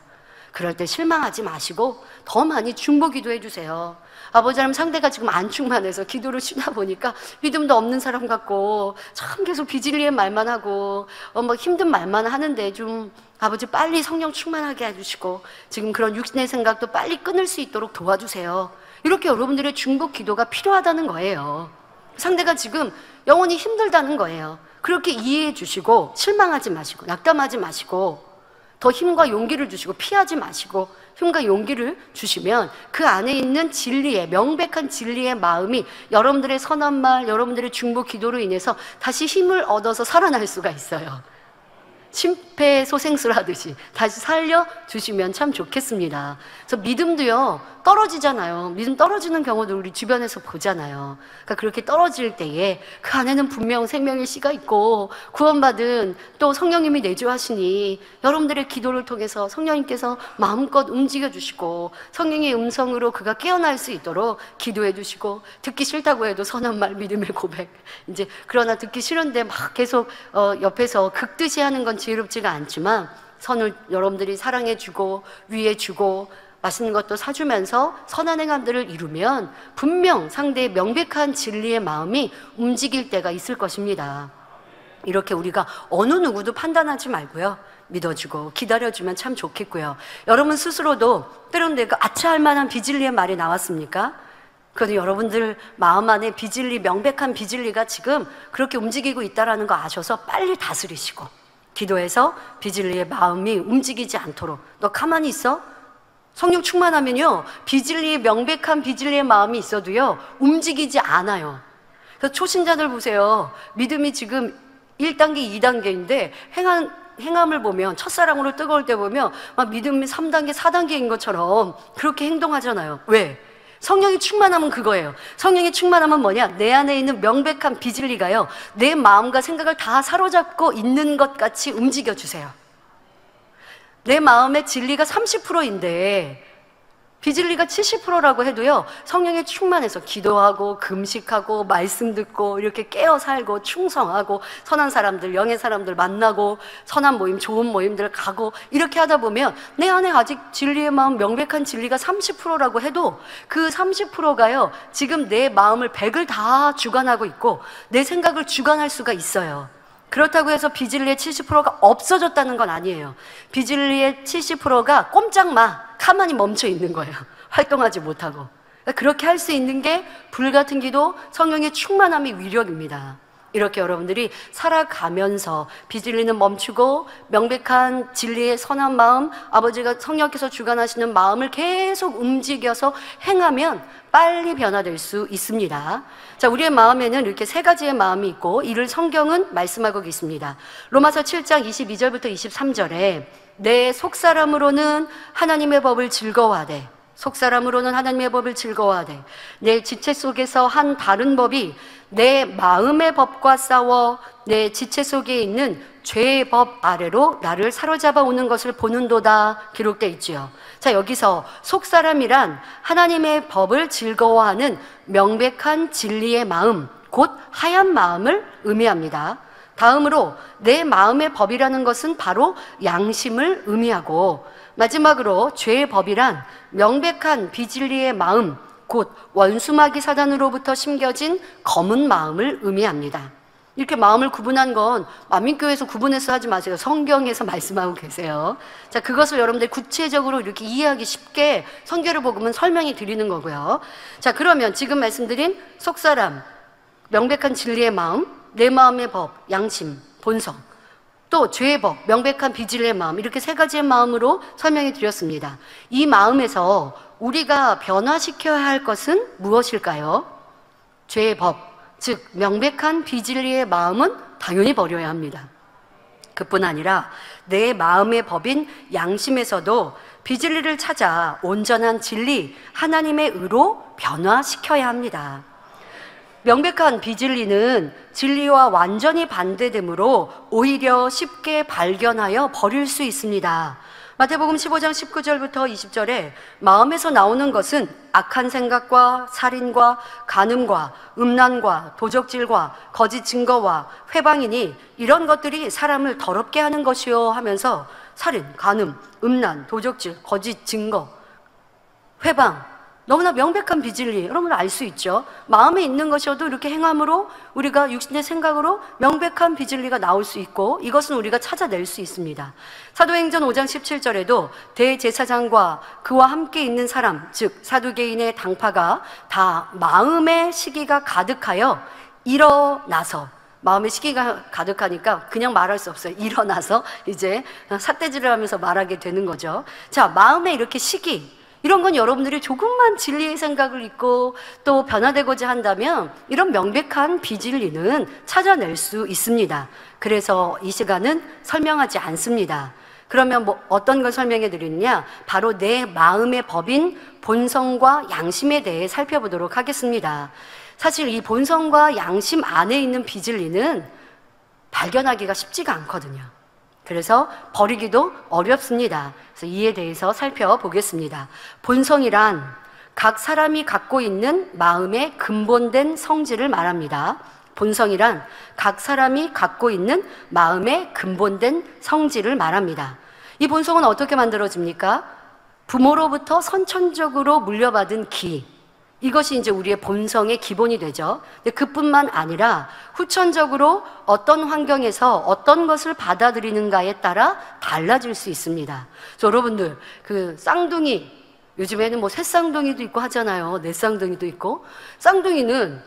그럴 때 실망하지 마시고 더 많이 중보기도 해주세요. 아버지 하나님, 상대가 지금 안 충만해서 기도를 쉬다 보니까 믿음도 없는 사람 같고 참 계속 비질리의 말만 하고 뭐 힘든 말만 하는데, 좀 아버지 빨리 성령 충만하게 해주시고 지금 그런 육신의 생각도 빨리 끊을 수 있도록 도와주세요. 이렇게 여러분들의 중보 기도가 필요하다는 거예요. 상대가 지금 영혼이 힘들다는 거예요. 그렇게 이해해 주시고 실망하지 마시고 낙담하지 마시고 더 힘과 용기를 주시고 피하지 마시고 힘과 용기를 주시면 그 안에 있는 진리의, 명백한 진리의 마음이 여러분들의 선한 말, 여러분들의 중보 기도로 인해서 다시 힘을 얻어서 살아날 수가 있어요. 심폐소생술 하듯이 다시 살려주시면 참 좋겠습니다. 그래서 믿음도요, 떨어지잖아요. 믿음 떨어지는 경우도 우리 주변에서 보잖아요. 그러니까 그렇게 떨어질 때에 그 안에는 분명 생명의 씨가 있고 구원받은 또 성령님이 내주하시니 여러분들의 기도를 통해서 성령님께서 마음껏 움직여주시고 성령의 음성으로 그가 깨어날 수 있도록 기도해주시고, 듣기 싫다고 해도 선한 말, 믿음의 고백, 이제 그러나 듣기 싫은데 막 계속 옆에서 극듯이 하는 건 지혜롭지가 않지만 선을 여러분들이 사랑해주고 위해주고 맛있는 것도 사주면서 선한 행함들을 이루면 분명 상대의 명백한 진리의 마음이 움직일 때가 있을 것입니다. 이렇게 우리가 어느 누구도 판단하지 말고요, 믿어주고 기다려주면 참 좋겠고요. 여러분 스스로도 때론 내가 아차할 만한 비진리의 말이 나왔습니까? 그런데 여러분들 마음 안에 비진리, 명백한 비진리가 지금 그렇게 움직이고 있다는 거 아셔서 빨리 다스리시고 기도해서 비진리의 마음이 움직이지 않도록. 너 가만히 있어? 성령 충만하면요, 비진리의, 명백한 비진리의 마음이 있어도요 움직이지 않아요. 그래서 초신자들 보세요. 믿음이 지금 1단계, 2단계인데 행함을 보면, 첫사랑으로 뜨거울 때 보면 막 믿음이 3단계, 4단계인 것처럼 그렇게 행동하잖아요. 왜? 성령이 충만하면 그거예요. 성령이 충만하면 뭐냐? 내 안에 있는 명백한 비진리가요, 내 마음과 생각을 다 사로잡고 있는 것 같이 움직여주세요. 내 마음의 진리가 30%인데 비진리가 70%라고 해도요, 성령에 충만해서 기도하고 금식하고 말씀 듣고 이렇게 깨어 살고 충성하고 선한 사람들, 영의 사람들 만나고 선한 모임, 좋은 모임들 가고 이렇게 하다 보면 내 안에 아직 진리의 마음, 명백한 진리가 30%라고 해도 그 30%가요 지금 내 마음을 100을 다 주관하고 있고 내 생각을 주관할 수가 있어요. 그렇다고 해서 비진리의 70%가 없어졌다는 건 아니에요. 비진리의 70%가 꼼짝마 가만히 멈춰 있는 거예요. 활동하지 못하고. 그렇게 할 수 있는 게 불같은 기도, 성령의 충만함의 위력입니다. 이렇게 여러분들이 살아가면서 비진리는 멈추고 명백한 진리의 선한 마음, 아버지가 성령께서 주관하시는 마음을 계속 움직여서 행하면 빨리 변화될 수 있습니다. 자, 우리의 마음에는 이렇게 세 가지의 마음이 있고 이를 성경은 말씀하고 계십니다. 로마서 7장 22절부터 23절에 내 속사람으로는 하나님의 법을 즐거워하되, 속사람으로는 하나님의 법을 즐거워하되 내 지체 속에서 한 다른 법이 내 마음의 법과 싸워 내 지체 속에 있는 죄의 법 아래로 나를 사로잡아 오는 것을 보는도다 기록되어 있지요. 자, 여기서 속사람이란 하나님의 법을 즐거워하는 명백한 진리의 마음, 곧 하얀 마음을 의미합니다. 다음으로 내 마음의 법이라는 것은 바로 양심을 의미하고, 마지막으로 죄의 법이란 명백한 비진리의 마음, 곧 원수마귀 사단으로부터 심겨진 검은 마음을 의미합니다. 이렇게 마음을 구분한 건 만민교회에서 구분해서 하지 마세요. 성경에서 말씀하고 계세요. 자, 그것을 여러분들 구체적으로 이렇게 이해하기 쉽게 성경을 보면 설명이 드리는 거고요. 자, 그러면 지금 말씀드린 속사람, 명백한 진리의 마음, 내 마음의 법, 양심, 본성, 또 죄의 법, 명백한 비진리의 마음, 이렇게 세 가지의 마음으로 설명해 드렸습니다. 이 마음에서 우리가 변화시켜야 할 것은 무엇일까요? 죄의 법, 즉 명백한 비진리의 마음은 당연히 버려야 합니다. 그뿐 아니라 내 마음의 법인 양심에서도 비진리를 찾아 온전한 진리, 하나님의 의로 변화시켜야 합니다. 명백한 비진리는 진리와 완전히 반대되므로 오히려 쉽게 발견하여 버릴 수 있습니다. 마태복음 15장 19절부터 20절에 마음에서 나오는 것은 악한 생각과 살인과 간음과 음란과 도적질과 거짓 증거와 회방이니 이런 것들이 사람을 더럽게 하는 것이요 하면서 살인, 간음, 음란, 도적질, 거짓 증거, 회방, 너무나 명백한 비진리, 여러분 알 수 있죠. 마음에 있는 것이어도 이렇게 행함으로 우리가 육신의 생각으로 명백한 비진리가 나올 수 있고 이것은 우리가 찾아낼 수 있습니다. 사도행전 5장 17절에도 대제사장과 그와 함께 있는 사람, 즉 사두개인의 당파가 다 마음의 시기가 가득하여 일어나서, 마음의 시기가 가득하니까 그냥 말할 수 없어요. 일어나서 이제 삿대질을 하면서 말하게 되는 거죠. 자, 마음에 이렇게 시기, 이런 건 여러분들이 조금만 진리의 생각을 잊고 또 변화되고자 한다면 이런 명백한 비진리는 찾아낼 수 있습니다. 그래서 이 시간은 설명하지 않습니다. 그러면 뭐 어떤 걸 설명해 드리느냐? 바로 내 마음의 법인 본성과 양심에 대해 살펴보도록 하겠습니다. 사실 이 본성과 양심 안에 있는 비진리는 발견하기가 쉽지가 않거든요. 그래서 버리기도 어렵습니다. 그래서 이에 대해서 살펴보겠습니다. 본성이란 각 사람이 갖고 있는 마음의 근본된 성질을 말합니다. 본성이란 각 사람이 갖고 있는 마음의 근본된 성질을 말합니다. 이 본성은 어떻게 만들어집니까? 부모로부터 선천적으로 물려받은 기, 이것이 이제 우리의 본성의 기본이 되죠. 근데 그뿐만 아니라 후천적으로 어떤 환경에서 어떤 것을 받아들이는가에 따라 달라질 수 있습니다. 그래서 여러분들 그 쌍둥이, 요즘에는 뭐 새쌍둥이도 있고 하잖아요. 넷쌍둥이도 있고. 쌍둥이는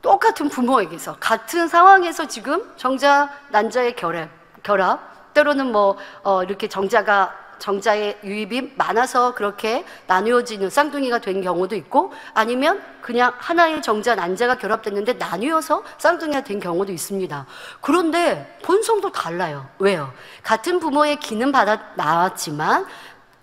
똑같은 부모에게서 같은 상황에서 지금 정자 난자의 결합, 때로는 뭐 이렇게 정자의 유입이 많아서 그렇게 나누어지는 쌍둥이가 된 경우도 있고, 아니면 그냥 하나의 정자, 난자가 결합됐는데 나뉘어서 쌍둥이가 된 경우도 있습니다. 그런데 본성도 달라요. 왜요? 같은 부모의 기는 받아 나왔지만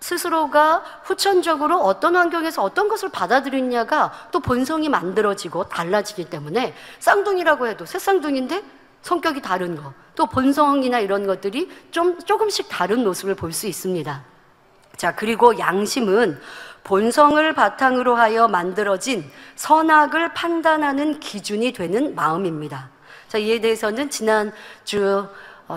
스스로가 후천적으로 어떤 환경에서 어떤 것을 받아들이느냐가 또 본성이 만들어지고 달라지기 때문에 쌍둥이라고 해도 새쌍둥이인데 성격이 다른 거, 또 본성이나 이런 것들이 조금씩 다른 모습을 볼 수 있습니다. 자, 그리고 양심은 본성을 바탕으로 하여 만들어진 선악을 판단하는 기준이 되는 마음입니다. 자, 이에 대해서는 지난주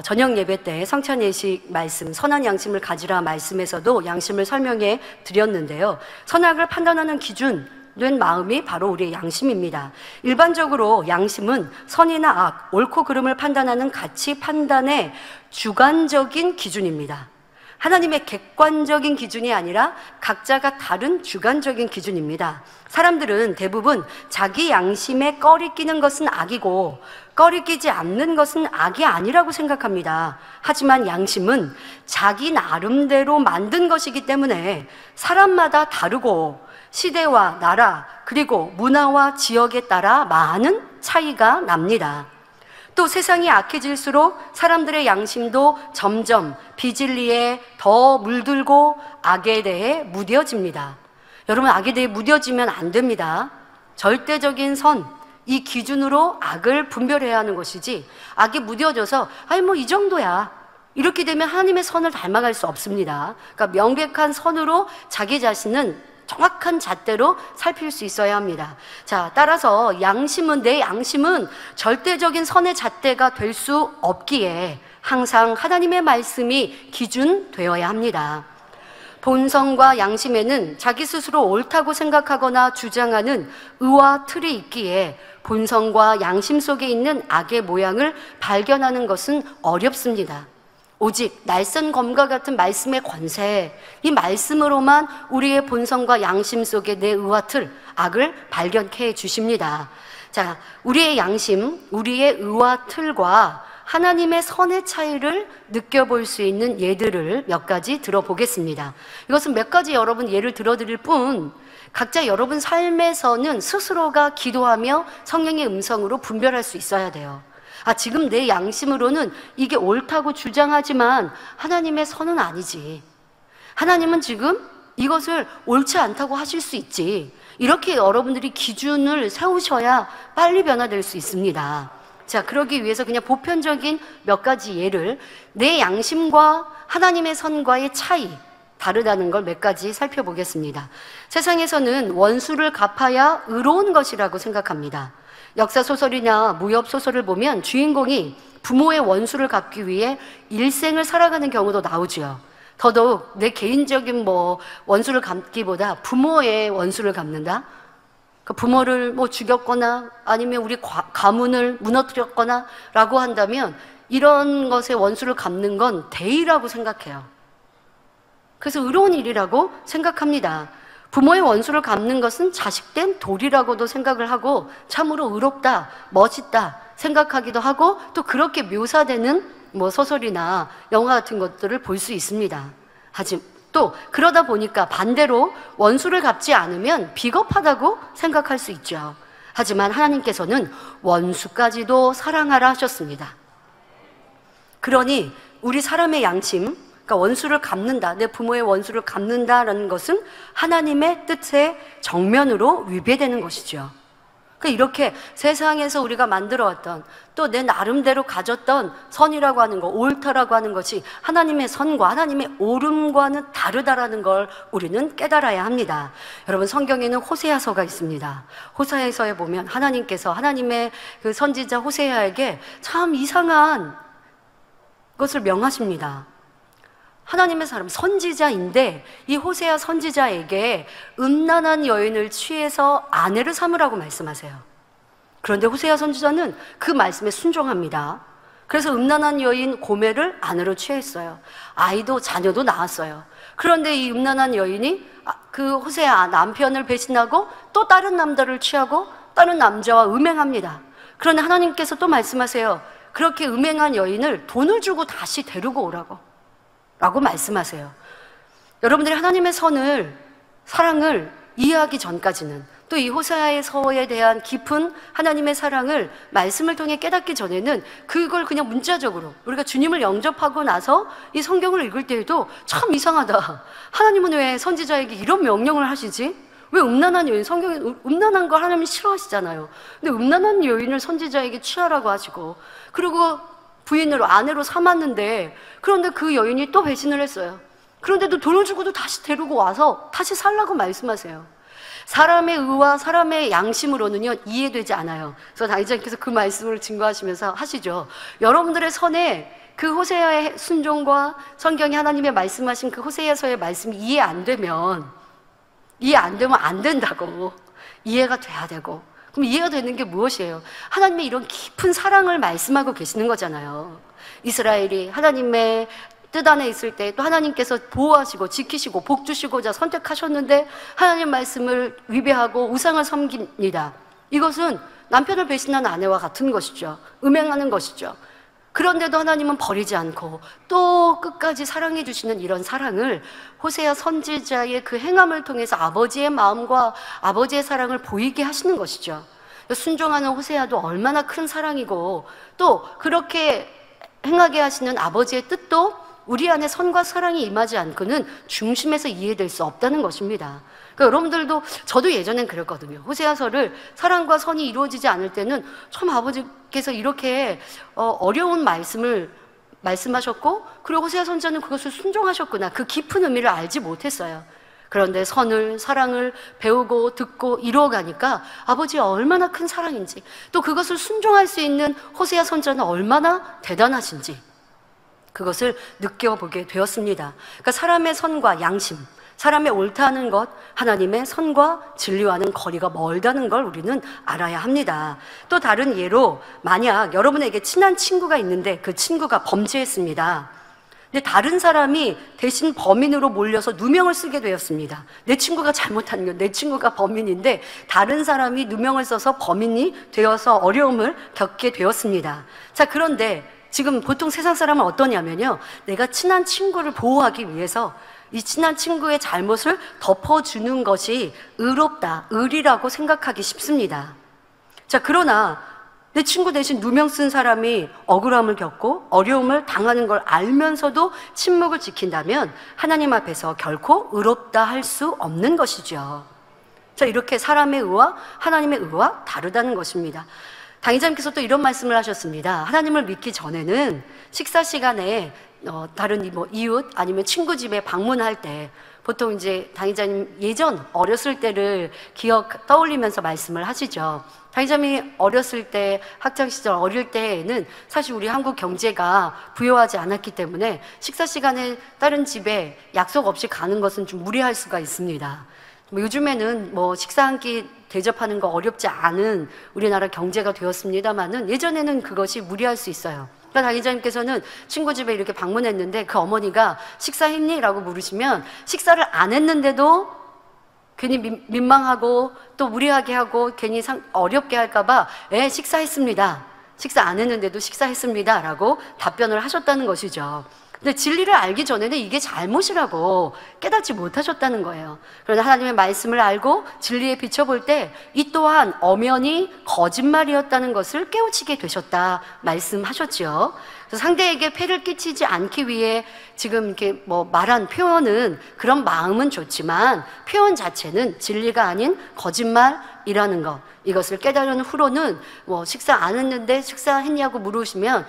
저녁 예배 때 성찬 예식 말씀, 선한 양심을 가지라 말씀에서도 양심을 설명해 드렸는데요. 선악을 판단하는 기준 된 마음이 바로 우리의 양심입니다. 일반적으로 양심은 선이나 악, 옳고 그름을 판단하는 가치 판단의 주관적인 기준입니다. 하나님의 객관적인 기준이 아니라 각자가 다른 주관적인 기준입니다. 사람들은 대부분 자기 양심에 꺼리 끼는 것은 악이고 꺼리 끼지 않는 것은 악이 아니라고 생각합니다. 하지만 양심은 자기 나름대로 만든 것이기 때문에 사람마다 다르고 시대와 나라 그리고 문화와 지역에 따라 많은 차이가 납니다. 또 세상이 악해질수록 사람들의 양심도 점점 비진리에 더 물들고 악에 대해 무뎌집니다. 여러분, 악에 대해 무뎌지면 안 됩니다. 절대적인 선, 이 기준으로 악을 분별해야 하는 것이지, 악이 무뎌져서 아니 뭐 이 정도야, 이렇게 되면 하나님의 선을 닮아갈 수 없습니다. 그러니까 명백한 선으로 자기 자신은 정확한 잣대로 살필 수 있어야 합니다. 자, 따라서 내 양심은 절대적인 선의 잣대가 될 수 없기에 항상 하나님의 말씀이 기준되어야 합니다. 본성과 양심에는 자기 스스로 옳다고 생각하거나 주장하는 의와 틀이 있기에 본성과 양심 속에 있는 악의 모양을 발견하는 것은 어렵습니다. 오직 날선 검과 같은 말씀의 권세, 이 말씀으로만 우리의 본성과 양심 속의 내 의와 틀, 악을 발견케 해 주십니다. 자, 우리의 양심, 우리의 의와 틀과 하나님의 선의 차이를 느껴볼 수 있는 예들을 몇 가지 들어보겠습니다. 이것은 몇 가지 여러분 예를 들어드릴 뿐, 각자 여러분 삶에서는 스스로가 기도하며 성령의 음성으로 분별할 수 있어야 돼요. 지금 내 양심으로는 이게 옳다고 주장하지만 하나님의 선은 아니지. 하나님은 지금 이것을 옳지 않다고 하실 수 있지. 이렇게 여러분들이 기준을 세우셔야 빨리 변화될 수 있습니다. 자, 그러기 위해서 그냥 보편적인 몇 가지 예를, 내 양심과 하나님의 선과의 차이, 다르다는 걸 몇 가지 살펴보겠습니다. 세상에서는 원수를 갚아야 의로운 것이라고 생각합니다. 역사소설이나 무협소설을 보면 주인공이 부모의 원수를 갚기 위해 일생을 살아가는 경우도 나오죠. 더더욱 내 개인적인 원수를 갚기보다 부모의 원수를 갚는다? 그 부모를 죽였거나 아니면 우리 가문을 무너뜨렸거나 라고 한다면 이런 것에 원수를 갚는 건 대의라고 생각해요. 그래서 의로운 일이라고 생각합니다. 부모의 원수를 갚는 것은 자식된 도리라고도 생각을 하고 참으로 의롭다, 멋있다 생각하기도 하고 또 그렇게 묘사되는 소설이나 영화 같은 것들을 볼 수 있습니다. 하지만 또 그러다 보니까 반대로 원수를 갚지 않으면 비겁하다고 생각할 수 있죠. 하지만 하나님께서는 원수까지도 사랑하라 하셨습니다. 그러니 우리 사람의 양심, 그러니까 원수를 갚는다, 내 부모의 원수를 갚는다라는 것은 하나님의 뜻에 정면으로 위배되는 것이죠. 그러니까 이렇게 세상에서 우리가 만들어왔던 또 내 나름대로 가졌던 선이라고 하는 것, 옳다라고 하는 것이 하나님의 선과 하나님의 옳음과는 다르다라는 걸 우리는 깨달아야 합니다. 여러분, 성경에는 호세아서가 있습니다. 호세아서에 보면 하나님께서 하나님의 그 선지자 호세아에게 참 이상한 것을 명하십니다. 하나님의 사람, 선지자인데 이 호세아 선지자에게 음란한 여인을 취해서 아내를 삼으라고 말씀하세요. 그런데 호세아 선지자는 그 말씀에 순종합니다. 그래서 음란한 여인 고멜을 아내로 취했어요. 아이도 자녀도 낳았어요. 그런데 이 음란한 여인이 그 호세아 남편을 배신하고 또 다른 남자를 취하고 다른 남자와 음행합니다. 그런데 하나님께서 또 말씀하세요. 그렇게 음행한 여인을 돈을 주고 다시 데리고 오라고 라고 말씀하세요. 여러분들이 하나님의 선을, 사랑을 이해하기 전까지는, 또 이 호세아의 서에 대한 깊은 하나님의 사랑을 말씀을 통해 깨닫기 전에는 그걸 그냥 문자적으로 우리가 주님을 영접하고 나서 이 성경을 읽을 때에도 참 이상하다, 하나님은 왜 선지자에게 이런 명령을 하시지? 왜 음란한 여인, 성경에 음란한 걸 하나님이 싫어하시잖아요. 근데 음란한 여인을 선지자에게 취하라고 하시고, 그리고 부인으로, 아내로 삼았는데, 그런데 그 여인이 또 배신을 했어요. 그런데도 돈을 주고도 다시 데리고 와서 다시 살라고 말씀하세요. 사람의 의와 사람의 양심으로는요 이해되지 않아요. 그래서 당장께서 그 말씀을 증거하시면서 하시죠. 여러분들의 선에 그 호세아의 순종과 성경이 하나님의 말씀하신 그 호세아서의 말씀이 이해 안 되면 안 된다고, 이해가 돼야 되고. 그럼 이해가 되는 게 무엇이에요? 하나님의 이런 깊은 사랑을 말씀하고 계시는 거잖아요. 이스라엘이 하나님의 뜻 안에 있을 때 또 하나님께서 보호하시고 지키시고 복 주시고자 선택하셨는데 하나님 말씀을 위배하고 우상을 섬깁니다. 이것은 남편을 배신한 아내와 같은 것이죠. 음행하는 것이죠. 그런데도 하나님은 버리지 않고 또 끝까지 사랑해 주시는 이런 사랑을 호세아 선지자의 그 행함을 통해서 아버지의 마음과 아버지의 사랑을 보이게 하시는 것이죠. 순종하는 호세아도 얼마나 큰 사랑이고, 또 그렇게 행하게 하시는 아버지의 뜻도 우리 안에 선과 사랑이 임하지 않고는 중심에서 이해될 수 없다는 것입니다. 그러니까 여러분들도, 저도 예전엔 그랬거든요. 호세아서를 사랑과 선이 이루어지지 않을 때는 참 아버지께서 이렇게 어려운 말씀을 말씀하셨고, 그리고 호세아 선지자는 그것을 순종하셨구나, 그 깊은 의미를 알지 못했어요. 그런데 선을, 사랑을 배우고 듣고 이루어가니까 아버지의 얼마나 큰 사랑인지, 또 그것을 순종할 수 있는 호세아 선지자는 얼마나 대단하신지 그것을 느껴보게 되었습니다. 그러니까 사람의 선과 양심, 사람의 옳다는 것, 하나님의 선과 진리와는 거리가 멀다는 걸 우리는 알아야 합니다. 또 다른 예로, 만약 여러분에게 친한 친구가 있는데 그 친구가 범죄했습니다. 근데 다른 사람이 대신 범인으로 몰려서 누명을 쓰게 되었습니다. 내 친구가 잘못한 건, 내 친구가 범인인데 다른 사람이 누명을 써서 범인이 되어서 어려움을 겪게 되었습니다. 자, 그런데 지금 보통 세상 사람은 어떠냐면요, 내가 친한 친구를 보호하기 위해서 이 친한 친구의 잘못을 덮어주는 것이 의롭다, 의리라고 생각하기 쉽습니다. 자, 그러나 내 친구 대신 누명 쓴 사람이 억울함을 겪고 어려움을 당하는 걸 알면서도 침묵을 지킨다면 하나님 앞에서 결코 의롭다 할 수 없는 것이죠. 자, 이렇게 사람의 의와 하나님의 의와 다르다는 것입니다. 당의자님께서 또 이런 말씀을 하셨습니다. 하나님을 믿기 전에는 식사 시간에 다른 뭐 이웃 아니면 친구 집에 방문할 때 보통 이제 당의자님 예전 어렸을 때를 떠올리면서 말씀을 하시죠. 당의자님이 어렸을 때, 학창시절 어릴 때에는 사실 우리 한국 경제가 부유하지 않았기 때문에 식사 시간에 다른 집에 약속 없이 가는 것은 좀 무리할 수가 있습니다. 요즘에는 뭐 식사 한 끼 대접하는 거 어렵지 않은 우리나라 경제가 되었습니다만은 예전에는 그것이 무리할 수 있어요. 그러니까 당의자님께서는 친구 집에 이렇게 방문했는데 그 어머니가 식사했니? 라고 물으시면 식사를 안 했는데도 괜히 민망하고 또 무리하게 하고 괜히 어렵게 할까봐 식사했습니다. 식사 안 했는데도 식사했습니다. 라고 답변을 하셨다는 것이죠. 근데 진리를 알기 전에는 이게 잘못이라고 깨닫지 못하셨다는 거예요. 그러나 하나님의 말씀을 알고 진리에 비춰볼 때 이 또한 엄연히 거짓말이었다는 것을 깨우치게 되셨다 말씀하셨죠. 그래서 상대에게 폐를 끼치지 않기 위해 지금 이렇게 뭐 말한 표현은 그런 마음은 좋지만 표현 자체는 진리가 아닌 거짓말이라는 것, 이것을 깨달은 후로는 뭐 식사 안 했는데 식사했냐고 물으시면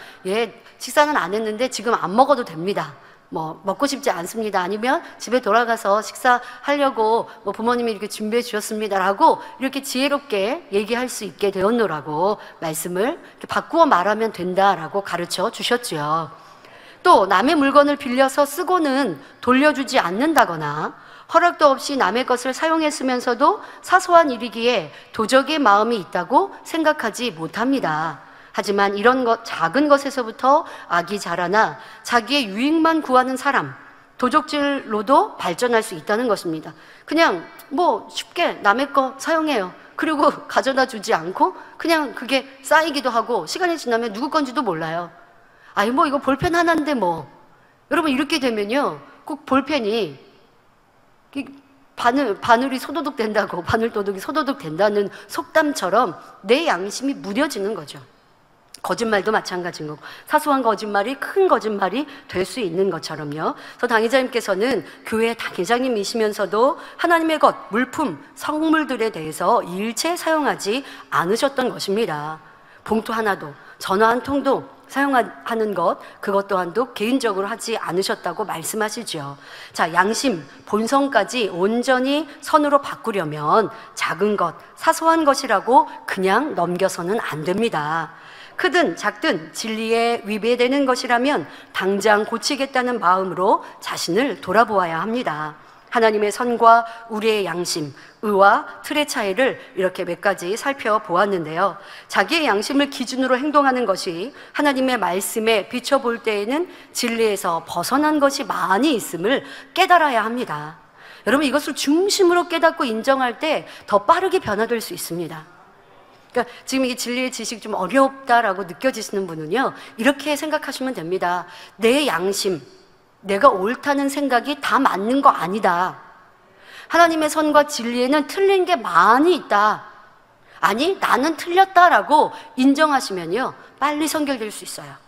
식사는 안 했는데 지금 안 먹어도 됩니다. 뭐 먹고 싶지 않습니다. 아니면 집에 돌아가서 식사하려고 뭐 부모님이 이렇게 준비해 주셨습니다라고 이렇게 지혜롭게 얘기할 수 있게 되었노라고 말씀을 이렇게 바꾸어 말하면 된다라고 가르쳐 주셨죠. 또 남의 물건을 빌려서 쓰고는 돌려주지 않는다거나 허락도 없이 남의 것을 사용해 쓰면서도 사소한 일이기에 도적의 마음이 있다고 생각하지 못합니다. 하지만 이런 작은 것에서부터 악이 자라나 자기의 유익만 구하는 사람, 도적질로도 발전할 수 있다는 것입니다. 그냥 뭐 쉽게 남의 거 사용해요. 그리고 가져다 주지 않고 그냥 그게 쌓이기도 하고 시간이 지나면 누구 건지도 몰라요. 아니 뭐 이거 볼펜 하나인데 뭐. 여러분 이렇게 되면요, 꼭 볼펜이 바늘이 소도둑 된다고, 바늘도둑이 소도둑 된다는 속담처럼 내 양심이 무뎌지는 거죠. 거짓말도 마찬가지인 거고, 사소한 거짓말이 큰 거짓말이 될 수 있는 것처럼요. 그래서 당의자님께서는 교회 당회장님이시면서도 하나님의 것, 물품, 성물들에 대해서 일체 사용하지 않으셨던 것입니다. 봉투 하나도, 전화 한 통도 사용하는 것, 그것 또한도 개인적으로 하지 않으셨다고 말씀하시죠. 자, 양심, 본성까지 온전히 선으로 바꾸려면 작은 것, 사소한 것이라고 그냥 넘겨서는 안 됩니다. 크든 작든 진리에 위배되는 것이라면 당장 고치겠다는 마음으로 자신을 돌아보아야 합니다. 하나님의 선과 우리의 양심, 의와 틀의 차이를 이렇게 몇 가지 살펴보았는데요. 자기의 양심을 기준으로 행동하는 것이 하나님의 말씀에 비춰볼 때에는 진리에서 벗어난 것이 많이 있음을 깨달아야 합니다. 여러분 이것을 중심으로 깨닫고 인정할 때 더 빠르게 변화될 수 있습니다. 그러니까 지금 이 진리의 지식이 좀 어렵다라고 느껴지시는 분은요, 이렇게 생각하시면 됩니다. 내 양심, 내가 옳다는 생각이 다 맞는 거 아니다. 하나님의 선과 진리에는 틀린 게 많이 있다. 아니, 나는 틀렸다라고 인정하시면요, 빨리 선결될 수 있어요.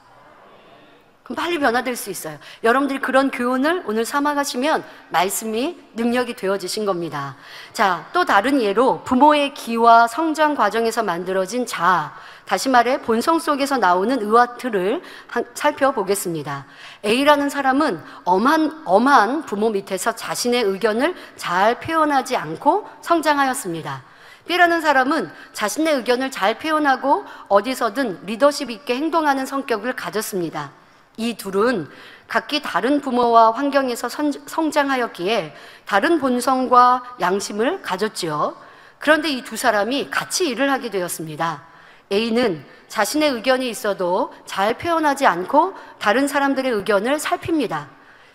그럼 빨리 변화될 수 있어요. 여러분들이 그런 교훈을 오늘 삼아가시면 말씀이 능력이 되어지신 겁니다. 자, 또 다른 예로 부모의 기와 성장 과정에서 만들어진 자아, 다시 말해 본성 속에서 나오는 의와 틀을 살펴보겠습니다. A라는 사람은 엄한 부모 밑에서 자신의 의견을 잘 표현하지 않고 성장하였습니다. B라는 사람은 자신의 의견을 잘 표현하고 어디서든 리더십 있게 행동하는 성격을 가졌습니다. 이 둘은 각기 다른 부모와 환경에서 성장하였기에 다른 본성과 양심을 가졌지요. 그런데 이 두 사람이 같이 일을 하게 되었습니다. A는 자신의 의견이 있어도 잘 표현하지 않고 다른 사람들의 의견을 살핍니다.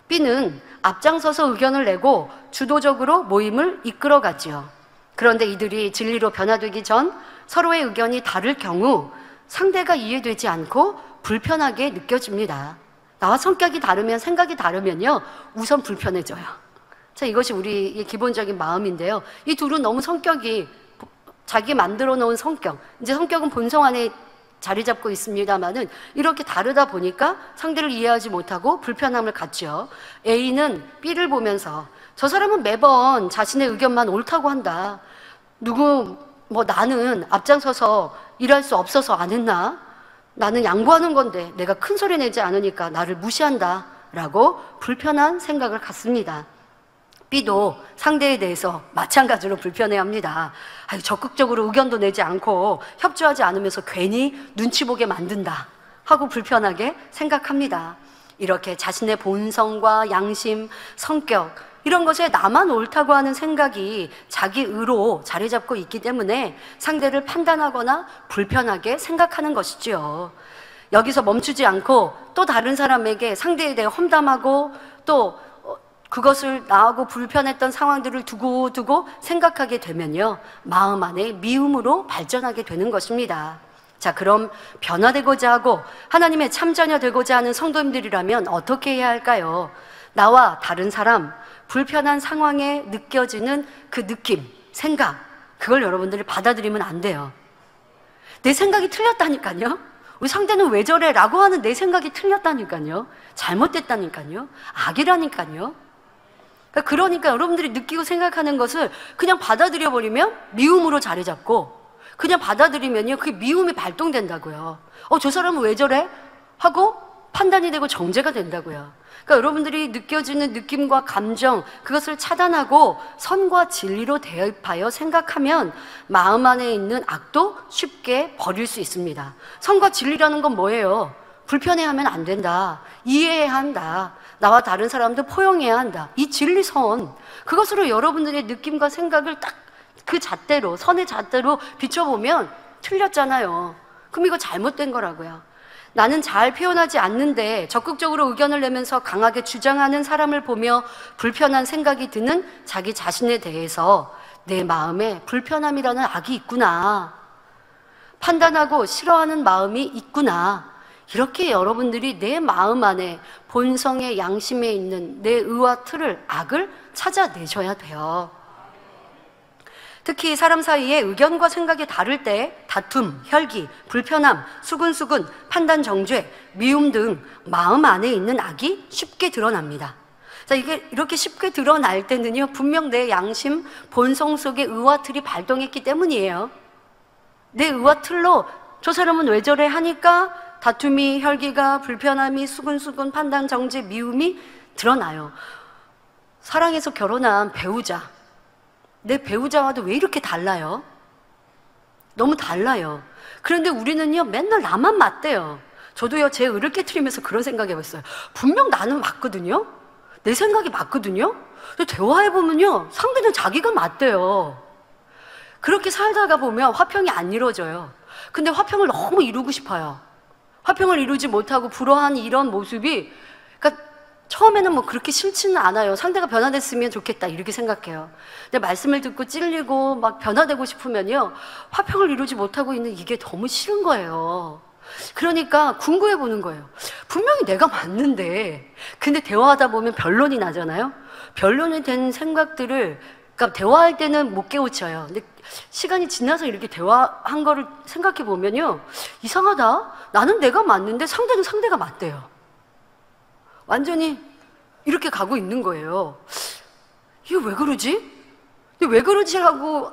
B는 앞장서서 의견을 내고 주도적으로 모임을 이끌어가지요. 그런데 이들이 진리로 변화되기 전 서로의 의견이 다를 경우 상대가 이해되지 않고 불편하게 느껴집니다. 나와 성격이 다르면, 생각이 다르면요, 우선 불편해져요. 자, 이것이 우리의 기본적인 마음인데요. 이 둘은 너무 성격이 자기 만들어 놓은 성격, 이제 성격은 본성 안에 자리 잡고 있습니다만은 이렇게 다르다 보니까 상대를 이해하지 못하고 불편함을 갖죠. A는 B를 보면서 저 사람은 매번 자신의 의견만 옳다고 한다. 나는 앞장서서 일할 수 없어서 안 했나? 나는 양보하는 건데 내가 큰 소리 내지 않으니까 나를 무시한다 라고 불편한 생각을 갖습니다. B도 상대에 대해서 마찬가지로 불편해합니다. 아유, 적극적으로 의견도 내지 않고 협조하지 않으면서 괜히 눈치 보게 만든다 하고 불편하게 생각합니다. 이렇게 자신의 본성과 양심, 성격 이런 것에 나만 옳다고 하는 생각이 자기 의로 자리 잡고 있기 때문에 상대를 판단하거나 불편하게 생각하는 것이지요. 여기서 멈추지 않고 또 다른 사람에게 상대에 대해 험담하고 또 그것을 나하고 불편했던 상황들을 두고두고 생각하게 되면요, 마음 안에 미움으로 발전하게 되는 것입니다. 자, 그럼 변화되고자 하고 하나님의 참자녀 되고자 하는 성도님들이라면 어떻게 해야 할까요? 나와 다른 사람, 불편한 상황에 느껴지는 그 느낌, 생각, 그걸 여러분들이 받아들이면 안 돼요. 내 생각이 틀렸다니까요. 우리 상대는 왜 저래? 라고 하는 내 생각이 틀렸다니까요. 잘못됐다니까요. 악이라니까요. 그러니까 여러분들이 느끼고 생각하는 것을 그냥 받아들여 버리면 미움으로 자리 잡고, 그냥 받아들이면요 그게 미움이 발동된다고요. 저 사람은 왜 저래? 하고 판단이 되고 정죄가 된다고요. 그러니까 여러분들이 느껴지는 느낌과 감정, 그것을 차단하고 선과 진리로 대입하여 생각하면 마음 안에 있는 악도 쉽게 버릴 수 있습니다. 선과 진리라는 건 뭐예요? 불편해하면 안 된다, 이해해야 한다, 나와 다른 사람도 포용해야 한다, 이 진리선, 그것으로 여러분들의 느낌과 생각을 딱 그 잣대로, 선의 잣대로 비춰보면 틀렸잖아요. 그럼 이거 잘못된 거라고요. 나는 잘 표현하지 않는데 적극적으로 의견을 내면서 강하게 주장하는 사람을 보며 불편한 생각이 드는 자기 자신에 대해서 내 마음에 불편함이라는 악이 있구나, 판단하고 싫어하는 마음이 있구나, 이렇게 여러분들이 내 마음 안에 본성의 양심에 있는 내 의와 틀을, 악을 찾아내셔야 돼요. 특히 사람 사이에 의견과 생각이 다를 때 다툼, 혈기, 불편함, 수근수근, 판단 정죄, 미움 등 마음 안에 있는 악이 쉽게 드러납니다. 자, 이게 이렇게 쉽게 드러날 때는요, 분명 내 양심, 본성 속의 의와 틀이 발동했기 때문이에요. 내 의와 틀로 저 사람은 왜 저래 하니까 다툼이, 혈기가, 불편함이, 수근수근, 판단 정죄, 미움이 드러나요. 사랑해서 결혼한 배우자, 내 배우자와도 왜 이렇게 달라요? 너무 달라요. 그런데 우리는요 맨날 나만 맞대요. 저도요 제 의를 깨트리면서 그런 생각해봤어요. 분명 나는 맞거든요, 내 생각이 맞거든요. 근데 대화해보면요 상대는 자기가 맞대요. 그렇게 살다가 보면 화평이 안 이루어져요. 근데 화평을 너무 이루고 싶어요. 화평을 이루지 못하고 불화한 이런 모습이, 그러니까 처음에는 뭐 그렇게 싫지는 않아요. 상대가 변화됐으면 좋겠다 이렇게 생각해요. 근데 말씀을 듣고 찔리고 막 변화되고 싶으면요 화평을 이루지 못하고 있는 이게 너무 싫은 거예요. 그러니까 궁금해 보는 거예요. 분명히 내가 맞는데, 근데 대화하다 보면 변론이 나잖아요. 변론이 된 생각들을, 그러니까 대화할 때는 못 깨우쳐요. 근데 시간이 지나서 이렇게 대화한 거를 생각해 보면요, 이상하다, 나는 내가 맞는데 상대는 상대가 맞대요. 완전히 이렇게 가고 있는 거예요. 이거 왜 그러지? 왜 그러지? 하고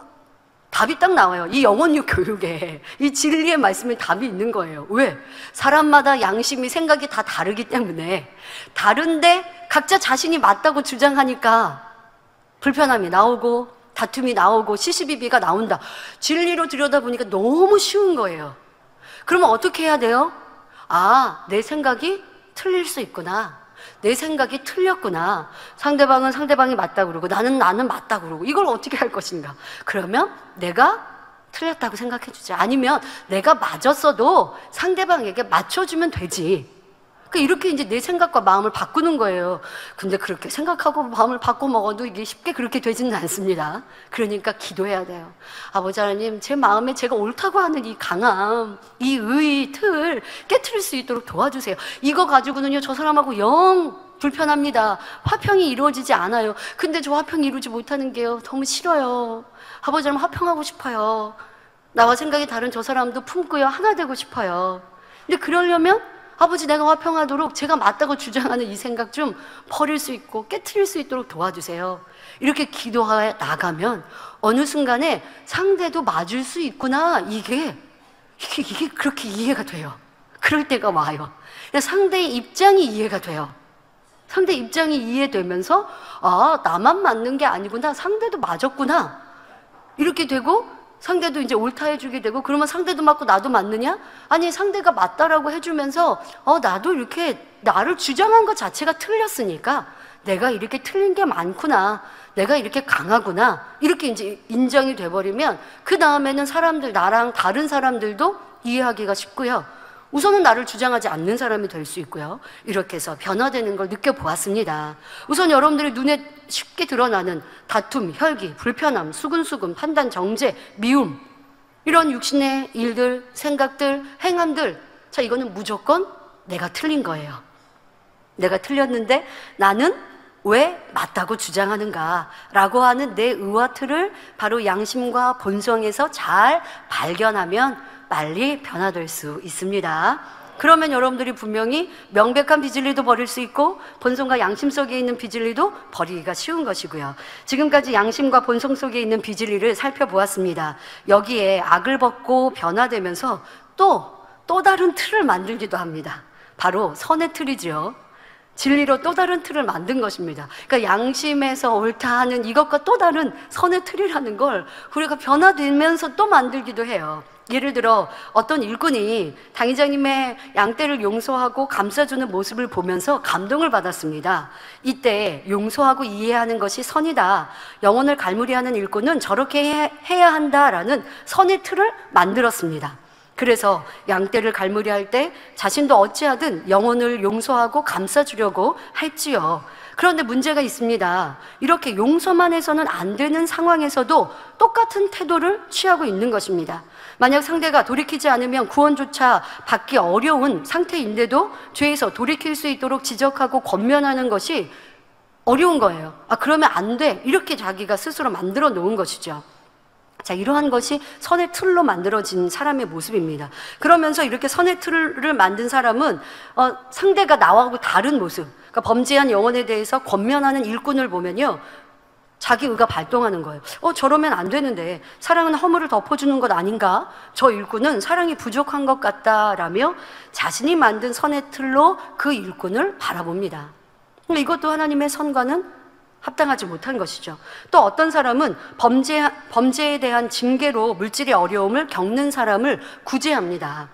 답이 딱 나와요. 이 영혼육 교육에, 이 진리의 말씀에 답이 있는 거예요. 왜? 사람마다 양심이, 생각이 다 다르기 때문에, 다른데 각자 자신이 맞다고 주장하니까 불편함이 나오고 다툼이 나오고 시시비비가 나온다. 진리로 들여다보니까 너무 쉬운 거예요. 그러면 어떻게 해야 돼요? 아, 내 생각이 틀릴 수 있구나, 내 생각이 틀렸구나, 상대방은 상대방이 맞다고 그러고 나는 맞다고 그러고, 이걸 어떻게 할 것인가? 그러면 내가 틀렸다고 생각해 주지. 아니면 내가 맞았어도 상대방에게 맞춰주면 되지. 그러니까 이렇게 이제 내 생각과 마음을 바꾸는 거예요. 근데 그렇게 생각하고 마음을 바꿔 먹어도 이게 쉽게 그렇게 되지는 않습니다. 그러니까 기도해야 돼요. 아버지 하나님, 제 마음에 제가 옳다고 하는 이 강함, 이 의 틀 깨트릴 수 있도록 도와주세요. 이거 가지고는요 저 사람하고 영 불편합니다. 화평이 이루어지지 않아요. 근데 저 화평 이루지 못하는 게요 너무 싫어요. 아버지 하나님, 화평하고 싶어요. 나와 생각이 다른 저 사람도 품고요 하나 되고 싶어요. 근데 그러려면 아버지, 내가 화평하도록 제가 맞다고 주장하는 이 생각 좀 버릴 수 있고 깨트릴 수 있도록 도와주세요. 이렇게 기도해 나가면 어느 순간에 상대도 맞을 수 있구나, 이게 이게 그렇게 이해가 돼요. 그럴 때가 와요. 상대의 입장이 이해가 돼요. 상대 입장이 이해되면서 아, 나만 맞는 게 아니구나. 상대도 맞았구나. 이렇게 되고 상대도 이제 옳다 해주게 되고, 그러면 상대도 맞고 나도 맞느냐? 아니, 상대가 맞다라고 해주면서 나도 이렇게 나를 주장한 것 자체가 틀렸으니까 내가 이렇게 틀린 게 많구나. 내가 이렇게 강하구나. 이렇게 이제 인정이 돼버리면 그 다음에는 사람들, 나랑 다른 사람들도 이해하기가 쉽고요. 우선은 나를 주장하지 않는 사람이 될 수 있고요. 이렇게 해서 변화되는 걸 느껴보았습니다. 우선 여러분들의 눈에 쉽게 드러나는 다툼, 혈기, 불편함, 수근수근, 판단, 정죄, 미움, 이런 육신의 일들, 생각들, 행함들, 자, 이거는 무조건 내가 틀린 거예요. 내가 틀렸는데 나는 왜 맞다고 주장하는가 라고 하는 내 의와틀을 바로 양심과 본성에서 잘 발견하면 빨리 변화될 수 있습니다. 그러면 여러분들이 분명히 명백한 비진리도 버릴 수 있고 본성과 양심 속에 있는 비진리도 버리기가 쉬운 것이고요. 지금까지 양심과 본성 속에 있는 비진리를 살펴보았습니다. 여기에 악을 벗고 변화되면서 또 다른 틀을 만들기도 합니다. 바로 선의 틀이죠. 진리로 또 다른 틀을 만든 것입니다. 그러니까 양심에서 옳다 하는 이것과 또 다른 선의 틀이라는 걸 우리가 변화되면서 또 만들기도 해요. 예를 들어 어떤 일꾼이 당의자님의 양떼를 용서하고 감싸주는 모습을 보면서 감동을 받았습니다. 이때 용서하고 이해하는 것이 선이다. 영혼을 갈무리하는 일꾼은 저렇게 해야 한다라는 선의 틀을 만들었습니다. 그래서 양떼를 갈무리할 때 자신도 어찌하든 영혼을 용서하고 감싸주려고 했지요. 그런데 문제가 있습니다. 이렇게 용서만 해서는 안 되는 상황에서도 똑같은 태도를 취하고 있는 것입니다. 만약 상대가 돌이키지 않으면 구원조차 받기 어려운 상태인데도 죄에서 돌이킬 수 있도록 지적하고 권면하는 것이 어려운 거예요. 그러면 안 돼. 이렇게 자기가 스스로 만들어 놓은 것이죠. 자, 이러한 것이 선의 틀로 만들어진 사람의 모습입니다. 그러면서 이렇게 선의 틀을 만든 사람은 상대가 나하고 다른 모습, 그러니까 범죄한 영혼에 대해서 권면하는 일꾼을 보면요, 자기 의가 발동하는 거예요. 저러면 안 되는데 사랑은 허물을 덮어주는 것 아닌가? 저 일꾼은 사랑이 부족한 것 같다라며 자신이 만든 선의 틀로 그 일꾼을 바라봅니다. 이것도 하나님의 선과는 합당하지 못한 것이죠. 또 어떤 사람은 범죄에 대한 징계로 물질의 어려움을 겪는 사람을 구제합니다.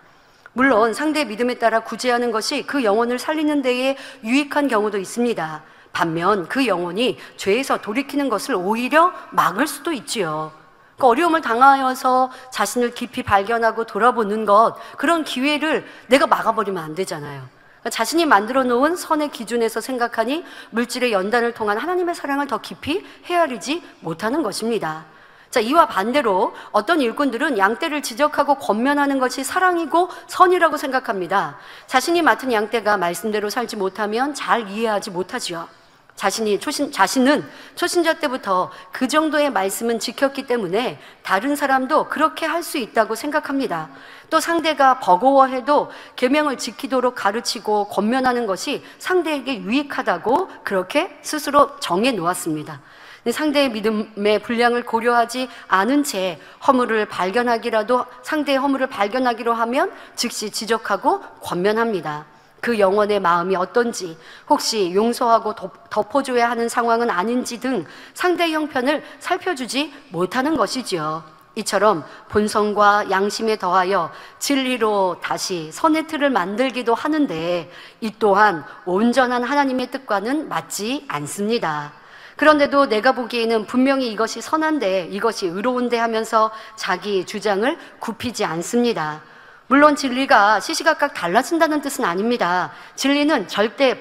물론 상대의 믿음에 따라 구제하는 것이 그 영혼을 살리는 데에 유익한 경우도 있습니다. 반면 그 영혼이 죄에서 돌이키는 것을 오히려 막을 수도 있지요. 그 어려움을 당하여서 자신을 깊이 발견하고 돌아보는 것, 그런 기회를 내가 막아버리면 안 되잖아요. 자신이 만들어 놓은 선의 기준에서 생각하니 물질의 연단을 통한 하나님의 사랑을 더 깊이 헤아리지 못하는 것입니다. 자, 이와 반대로 어떤 일꾼들은 양떼를 지적하고 권면하는 것이 사랑이고 선이라고 생각합니다. 자신이 맡은 양떼가 말씀대로 살지 못하면 잘 이해하지 못하지요. 자신은 초신자 때부터 그 정도의 말씀은 지켰기 때문에 다른 사람도 그렇게 할 수 있다고 생각합니다. 또 상대가 버거워해도 계명을 지키도록 가르치고 권면하는 것이 상대에게 유익하다고 그렇게 스스로 정해 놓았습니다. 상대의 믿음의 분량을 고려하지 않은 채 상대의 허물을 발견하기로 하면 즉시 지적하고 권면합니다. 그 영혼의 마음이 어떤지, 혹시 용서하고 덮어줘야 하는 상황은 아닌지 등 상대의 형편을 살펴주지 못하는 것이지요. 이처럼 본성과 양심에 더하여 진리로 다시 선의 틀을 만들기도 하는데 이 또한 온전한 하나님의 뜻과는 맞지 않습니다. 그런데도 내가 보기에는 분명히 이것이 선한데, 이것이 의로운데 하면서 자기 주장을 굽히지 않습니다. 물론 진리가 시시각각 달라진다는 뜻은 아닙니다. 진리는 절대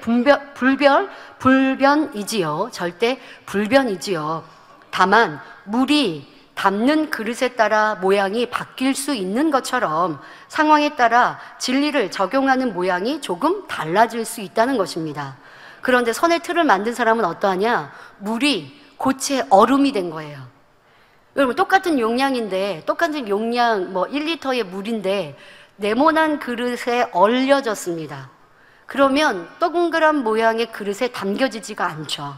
불변이지요. 절대 불변이지요. 다만 물이 담는 그릇에 따라 모양이 바뀔 수 있는 것처럼 상황에 따라 진리를 적용하는 모양이 조금 달라질 수 있다는 것입니다. 그런데 선의 틀을 만든 사람은 어떠하냐? 물이 고체 얼음이 된 거예요. 여러분, 똑같은 용량인데, 똑같은 용량 1리터의 물인데 네모난 그릇에 얼려졌습니다. 그러면 동그란 모양의 그릇에 담겨지지가 않죠.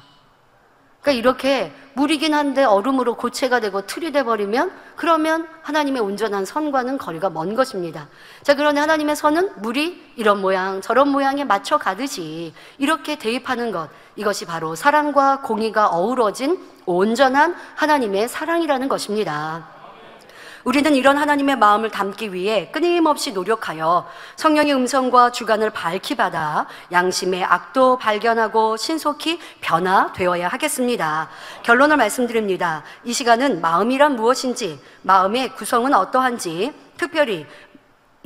그러니까 이렇게 물이긴 한데 얼음으로 고체가 되고 틀이 돼버리면 그러면 하나님의 온전한 선과는 거리가 먼 것입니다. 자, 그런데 하나님의 선은 물이 이런 모양 저런 모양에 맞춰 가듯이 이렇게 대입하는 것, 이것이 바로 사랑과 공의가 어우러진 온전한 하나님의 사랑이라는 것입니다. 우리는 이런 하나님의 마음을 담기 위해 끊임없이 노력하여 성령의 음성과 주관을 밝히 받아 양심의 악도 발견하고 신속히 변화되어야 하겠습니다. 결론을 말씀드립니다. 이 시간은 마음이란 무엇인지, 마음의 구성은 어떠한지, 특별히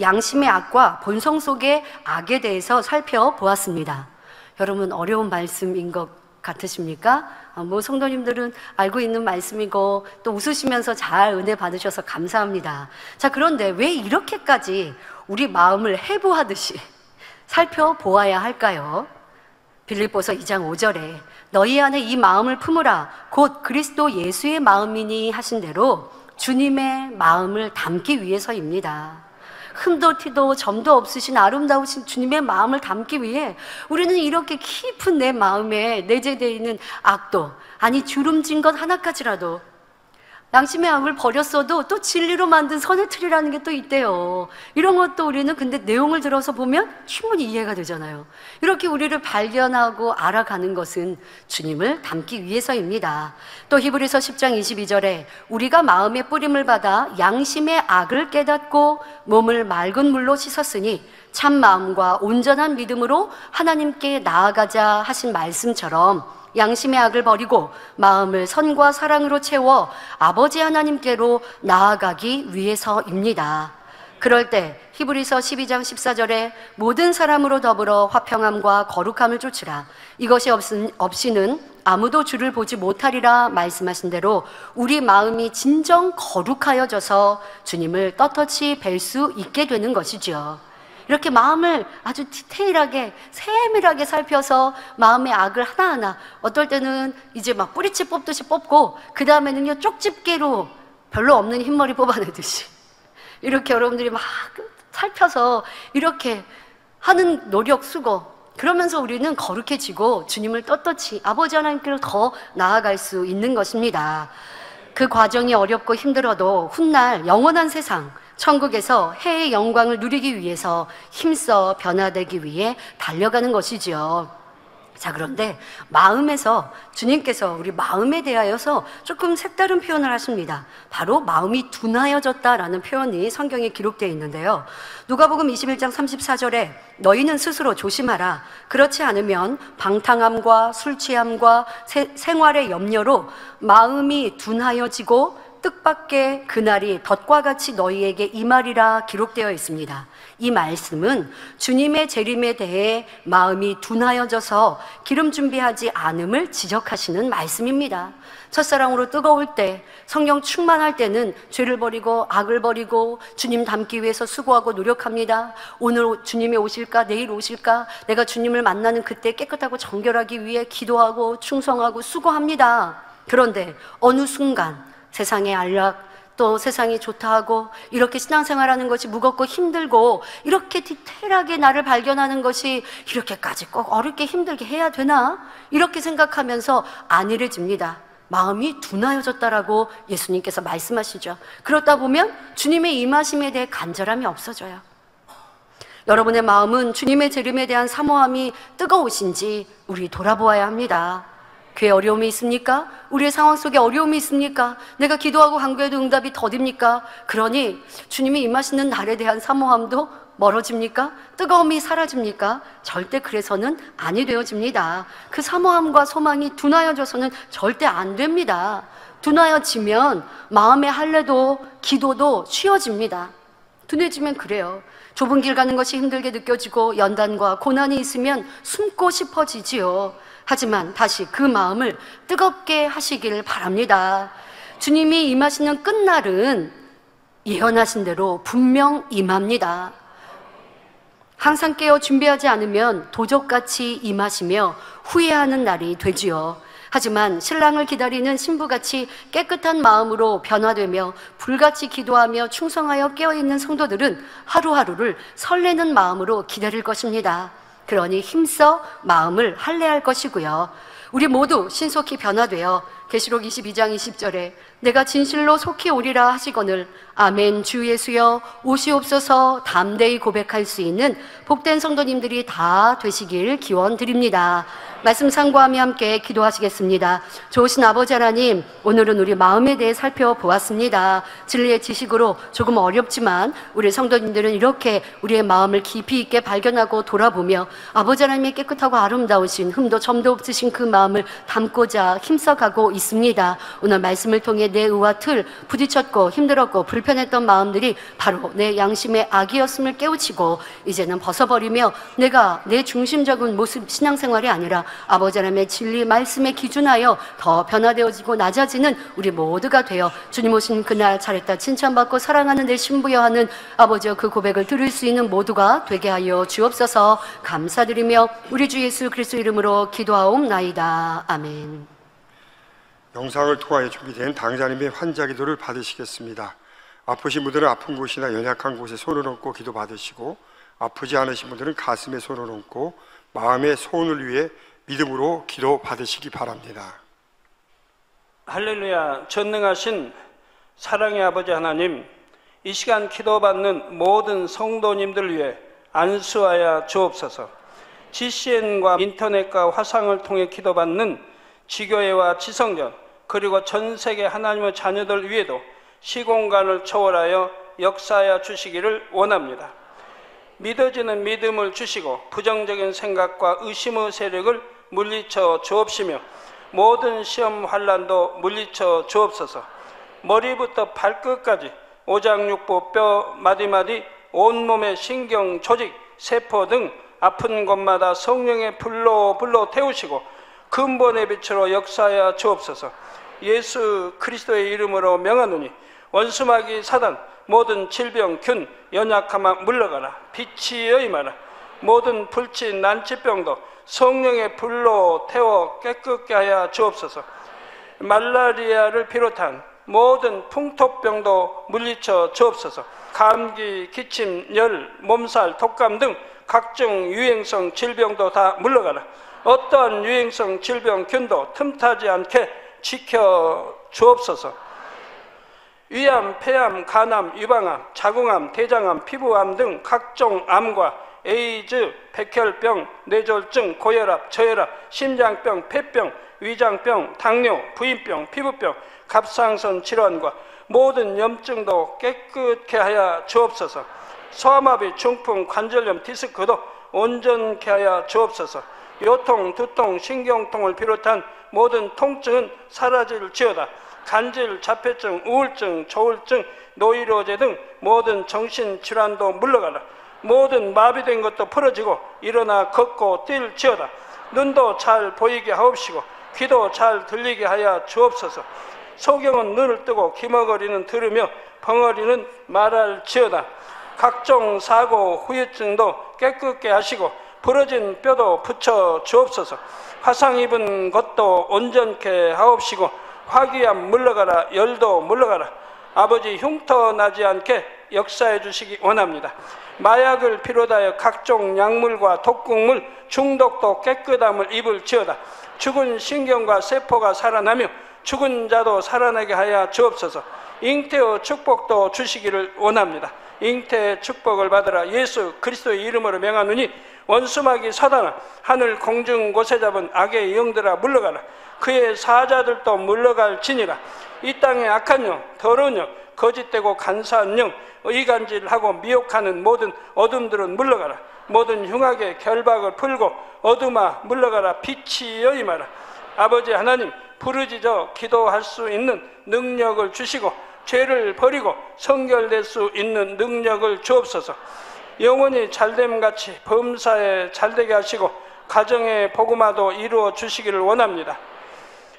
양심의 악과 본성 속의 악에 대해서 살펴보았습니다. 여러분, 어려운 말씀인 것 같으십니까? 성도님들은 알고 있는 말씀이고 또 웃으시면서 잘 은혜 받으셔서 감사합니다. 자, 그런데 왜 이렇게까지 우리 마음을 해부하듯이 살펴보아야 할까요? 빌립보서 2장 5절에 너희 안에 이 마음을 품으라 곧 그리스도 예수의 마음이니 하신 대로 주님의 마음을 담기 위해서입니다. 흠도 티도 점도 없으신 아름다우신 주님의 마음을 담기 위해 우리는 이렇게 깊은 내 마음에 내재되어 있는 악도, 아니 주름진 것 하나까지라도, 양심의 악을 버렸어도 또 진리로 만든 선의 틀이라는 게 또 있대요. 이런 것도 우리는 근데 내용을 들어서 보면 충분히 이해가 되잖아요. 이렇게 우리를 발견하고 알아가는 것은 주님을 담기 위해서입니다. 또 히브리서 10장 22절에 우리가 마음의 뿌림을 받아 양심의 악을 깨닫고 몸을 맑은 물로 씻었으니 참 마음과 온전한 믿음으로 하나님께 나아가자 하신 말씀처럼 양심의 악을 버리고 마음을 선과 사랑으로 채워 아버지 하나님께로 나아가기 위해서입니다. 그럴 때 히브리서 12장 14절에 모든 사람으로 더불어 화평함과 거룩함을 쫓으라. 이것이 없이는 아무도 주를 보지 못하리라 말씀하신 대로 우리 마음이 진정 거룩하여져서 주님을 떳떳이 뵐 수 있게 되는 것이죠. 이렇게 마음을 아주 디테일하게 세밀하게 살펴서 마음의 악을 하나하나, 어떨 때는 이제 막 뿌리채 뽑듯이 뽑고 그 다음에는요 쪽집게로 별로 없는 흰머리 뽑아내듯이 이렇게 여러분들이 막 살펴서 이렇게 하는 노력 수고, 그러면서 우리는 거룩해지고 주님을 떳떳이 아버지 하나님께로 더 나아갈 수 있는 것입니다. 그 과정이 어렵고 힘들어도 훗날 영원한 세상 천국에서 해의 영광을 누리기 위해서 힘써 변화되기 위해 달려가는 것이지요. 자, 그런데 마음에서 주님께서 우리 마음에 대하여서 조금 색다른 표현을 하십니다. 바로 마음이 둔하여졌다라는 표현이 성경에 기록되어 있는데요. 누가복음 21장 34절에 너희는 스스로 조심하라. 그렇지 않으면 방탕함과 술 취함과 생활의 염려로 마음이 둔하여지고 뜻밖의 그날이 덫과 같이 너희에게 임하리라 기록되어 있습니다. 이 말씀은 주님의 재림에 대해 마음이 둔하여져서 기름 준비하지 않음을 지적하시는 말씀입니다. 첫사랑으로 뜨거울 때, 성령 충만할 때는 죄를 버리고 악을 버리고 주님 닮기 위해서 수고하고 노력합니다. 오늘 주님이 오실까? 내일 오실까? 내가 주님을 만나는 그때 깨끗하고 정결하기 위해 기도하고 충성하고 수고합니다. 그런데 어느 순간 세상의 안락, 또 세상이 좋다 하고 이렇게 신앙생활하는 것이 무겁고 힘들고 이렇게 디테일하게 나를 발견하는 것이 이렇게까지 꼭 어렵게 힘들게 해야 되나? 이렇게 생각하면서 안일해집니다. 마음이 둔하여졌다라고 예수님께서 말씀하시죠. 그렇다 보면 주님의 임하심에 대해 간절함이 없어져요. 여러분의 마음은 주님의 재림에 대한 사모함이 뜨거우신지 우리 돌아보아야 합니다. 교회 어려움이 있습니까? 우리의 상황 속에 어려움이 있습니까? 내가 기도하고 간구해도 응답이 더딥니까? 그러니 주님이 임하시는 날에 대한 사모함도 멀어집니까? 뜨거움이 사라집니까? 절대 그래서는 아니 되어집니다. 그 사모함과 소망이 둔하여져서는 절대 안 됩니다. 둔하여지면 마음의 할례도 기도도 쉬워집니다. 둔해지면 그래요. 좁은 길 가는 것이 힘들게 느껴지고 연단과 고난이 있으면 숨고 싶어지지요. 하지만 다시 그 마음을 뜨겁게 하시길 바랍니다. 주님이 임하시는 끝날은 예언하신 대로 분명 임합니다. 항상 깨어 준비하지 않으면 도적같이 임하시며 후회하는 날이 되지요. 하지만 신랑을 기다리는 신부같이 깨끗한 마음으로 변화되며 불같이 기도하며 충성하여 깨어있는 성도들은 하루하루를 설레는 마음으로 기다릴 것입니다. 그러니 힘써 마음을 할례할 것이고요. 우리 모두 신속히 변화되어 계시록 22장 20절에 내가 진실로 속히 오리라 하시거늘 아멘 주 예수여 오시옵소서 담대히 고백할 수 있는 복된 성도님들이 다 되시길 기원드립니다. 말씀 상고하며 함께 기도하시겠습니다. 좋으신 아버지 하나님, 오늘은 우리 마음에 대해 살펴보았습니다. 진리의 지식으로 조금 어렵지만 우리 성도님들은 이렇게 우리의 마음을 깊이 있게 발견하고 돌아보며 아버지 하나님의 깨끗하고 아름다우신 흠도 점도 없으신 그 마음을 담고자 힘써가고 있습니다. 오늘 말씀을 통해 내 의와 틀 부딪혔고 힘들었고 불편했던 마음들이 바로 내 양심의 악이었음을 깨우치고 이제는 벗어버리며 내가 내 중심적인 모습 신앙생활이 아니라 아버지 하나님의 진리 말씀에 기준하여 더 변화되어지고 낮아지는 우리 모두가 되어 주님 오신 그날 잘했다 칭찬받고 사랑하는 내 신부여 하는 아버지여 그 고백을 들을 수 있는 모두가 되게 하여 주옵소서. 감사드리며 우리 주 예수 그리스도 이름으로 기도하옵나이다. 아멘. 영상을 통하여 준비된 당자님의 환자 기도를 받으시겠습니다. 아프신 분들은 아픈 곳이나 연약한 곳에 손을 얹고 기도 받으시고, 아프지 않으신 분들은 가슴에 손을 얹고 마음의 소원을 위해 믿음으로 기도 받으시기 바랍니다. 할렐루야. 전능하신 사랑의 아버지 하나님, 이 시간 기도받는 모든 성도님들 위해 안수하여 주옵소서. GCN과 인터넷과 화상을 통해 기도받는 지교회와 지성전 그리고 전 세계 하나님의 자녀들 위에도 시공간을 초월하여 역사하여 주시기를 원합니다. 믿어지는 믿음을 주시고 부정적인 생각과 의심의 세력을 물리쳐 주옵시며 모든 시험 환난도 물리쳐 주옵소서. 머리부터 발끝까지 오장육부 뼈 마디마디 온몸의 신경 조직 세포 등 아픈 곳마다 성령의 불로 태우시고 근본의 빛으로 역사하여 주옵소서. 예수 그리스도의 이름으로 명하노니 원수마귀 사단 모든 질병 균 연약함아 물러가라. 빛이여 임하라. 모든 불치 난치병도 성령의 불로 태워 깨끗게 하여 주옵소서. 말라리아를 비롯한 모든 풍토병도 물리쳐 주옵소서. 감기, 기침, 열, 몸살, 독감 등 각종 유행성 질병도 다 물러가라. 어떠한 유행성 질병 균도 틈타지 않게 지켜 주옵소서. 위암, 폐암, 간암, 유방암, 자궁암, 대장암, 피부암 등 각종 암과 에이즈, 백혈병, 뇌졸중, 고혈압, 저혈압, 심장병, 폐병, 위장병, 당뇨, 부인병, 피부병, 갑상선 질환과 모든 염증도 깨끗게 하여 주옵소서. 소아마비, 중풍, 관절염, 디스크도 온전케 하여 주옵소서. 요통, 두통, 신경통을 비롯한 모든 통증은 사라질지어다. 간질, 자폐증, 우울증, 조울증, 노이로제 등 모든 정신질환도 물러가라. 모든 마비된 것도 풀어지고 일어나 걷고 뛸지어다. 눈도 잘 보이게 하옵시고 귀도 잘 들리게 하여 주옵소서. 소경은 눈을 뜨고 기머거리는 들으며 벙어리는 말할지어다. 각종 사고, 후유증도 깨끗게 하시고 부러진 뼈도 붙여 주옵소서. 화상 입은 것도 온전케 하옵시고 화기암 물러가라. 열도 물러가라. 아버지 흉터 나지 않게 역사해 주시기 원합니다. 마약을 비롯하여 각종 약물과 독극물 중독도 깨끗함을 입을지어다. 죽은 신경과 세포가 살아나며 죽은 자도 살아나게 하여 주옵소서. 잉태의 축복도 주시기를 원합니다. 잉태의 축복을 받으라. 예수 그리스도의 이름으로 명하노니 원수마귀 사단아 하늘 공중 곳에 잡은 악의 영들아 물러가라. 그의 사자들도 물러갈지니라. 이 땅의 악한 영, 더러운 영, 거짓되고 간사한 영, 의간질하고 미혹하는 모든 어둠들은 물러가라. 모든 흉악의 결박을 풀고 어둠아 물러가라. 빛이여 임하라. 아버지 하나님, 부르짖어 기도할 수 있는 능력을 주시고 죄를 버리고 성결될 수 있는 능력을 주옵소서. 영원히 잘됨같이 범사에 잘되게 하시고 가정의 복음화도 이루어 주시기를 원합니다.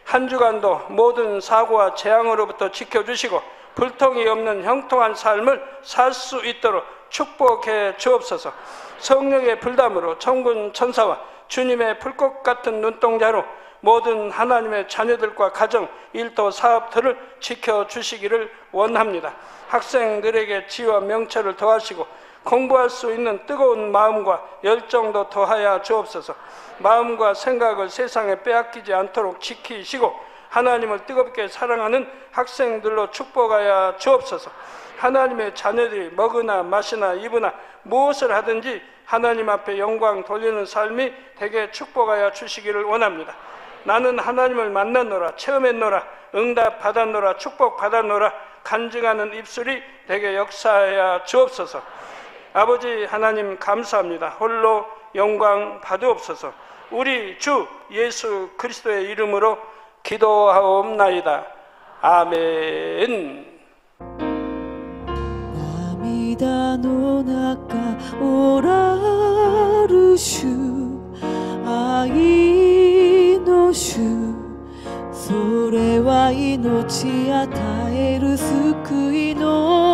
한 주간도 모든 사고와 재앙으로부터 지켜주시고 불통이 없는 형통한 삶을 살 수 있도록 축복해 주옵소서. 성령의 불담으로 천군 천사와 주님의 불꽃 같은 눈동자로 모든 하나님의 자녀들과 가정, 일도, 사업들을 지켜주시기를 원합니다. 학생들에게 지혜와 명철을 더하시고 공부할 수 있는 뜨거운 마음과 열정도 더하여 주옵소서. 마음과 생각을 세상에 빼앗기지 않도록 지키시고 하나님을 뜨겁게 사랑하는 학생들로 축복하여 주옵소서. 하나님의 자녀들이 먹으나 마시나 입으나 무엇을 하든지 하나님 앞에 영광 돌리는 삶이 되게 축복하여 주시기를 원합니다. 나는 하나님을 만났노라, 체험했노라, 응답 받았노라, 축복 받았노라 간증하는 입술이 되게 역사하여 주옵소서. 아버지 하나님 감사합니다. 홀로 영광 받으옵소서. 우리 주 예수 그리스도의 이름으로 기도하옵나이다. 아멘. 涙の中おらる主、愛の主、それは命与える救いの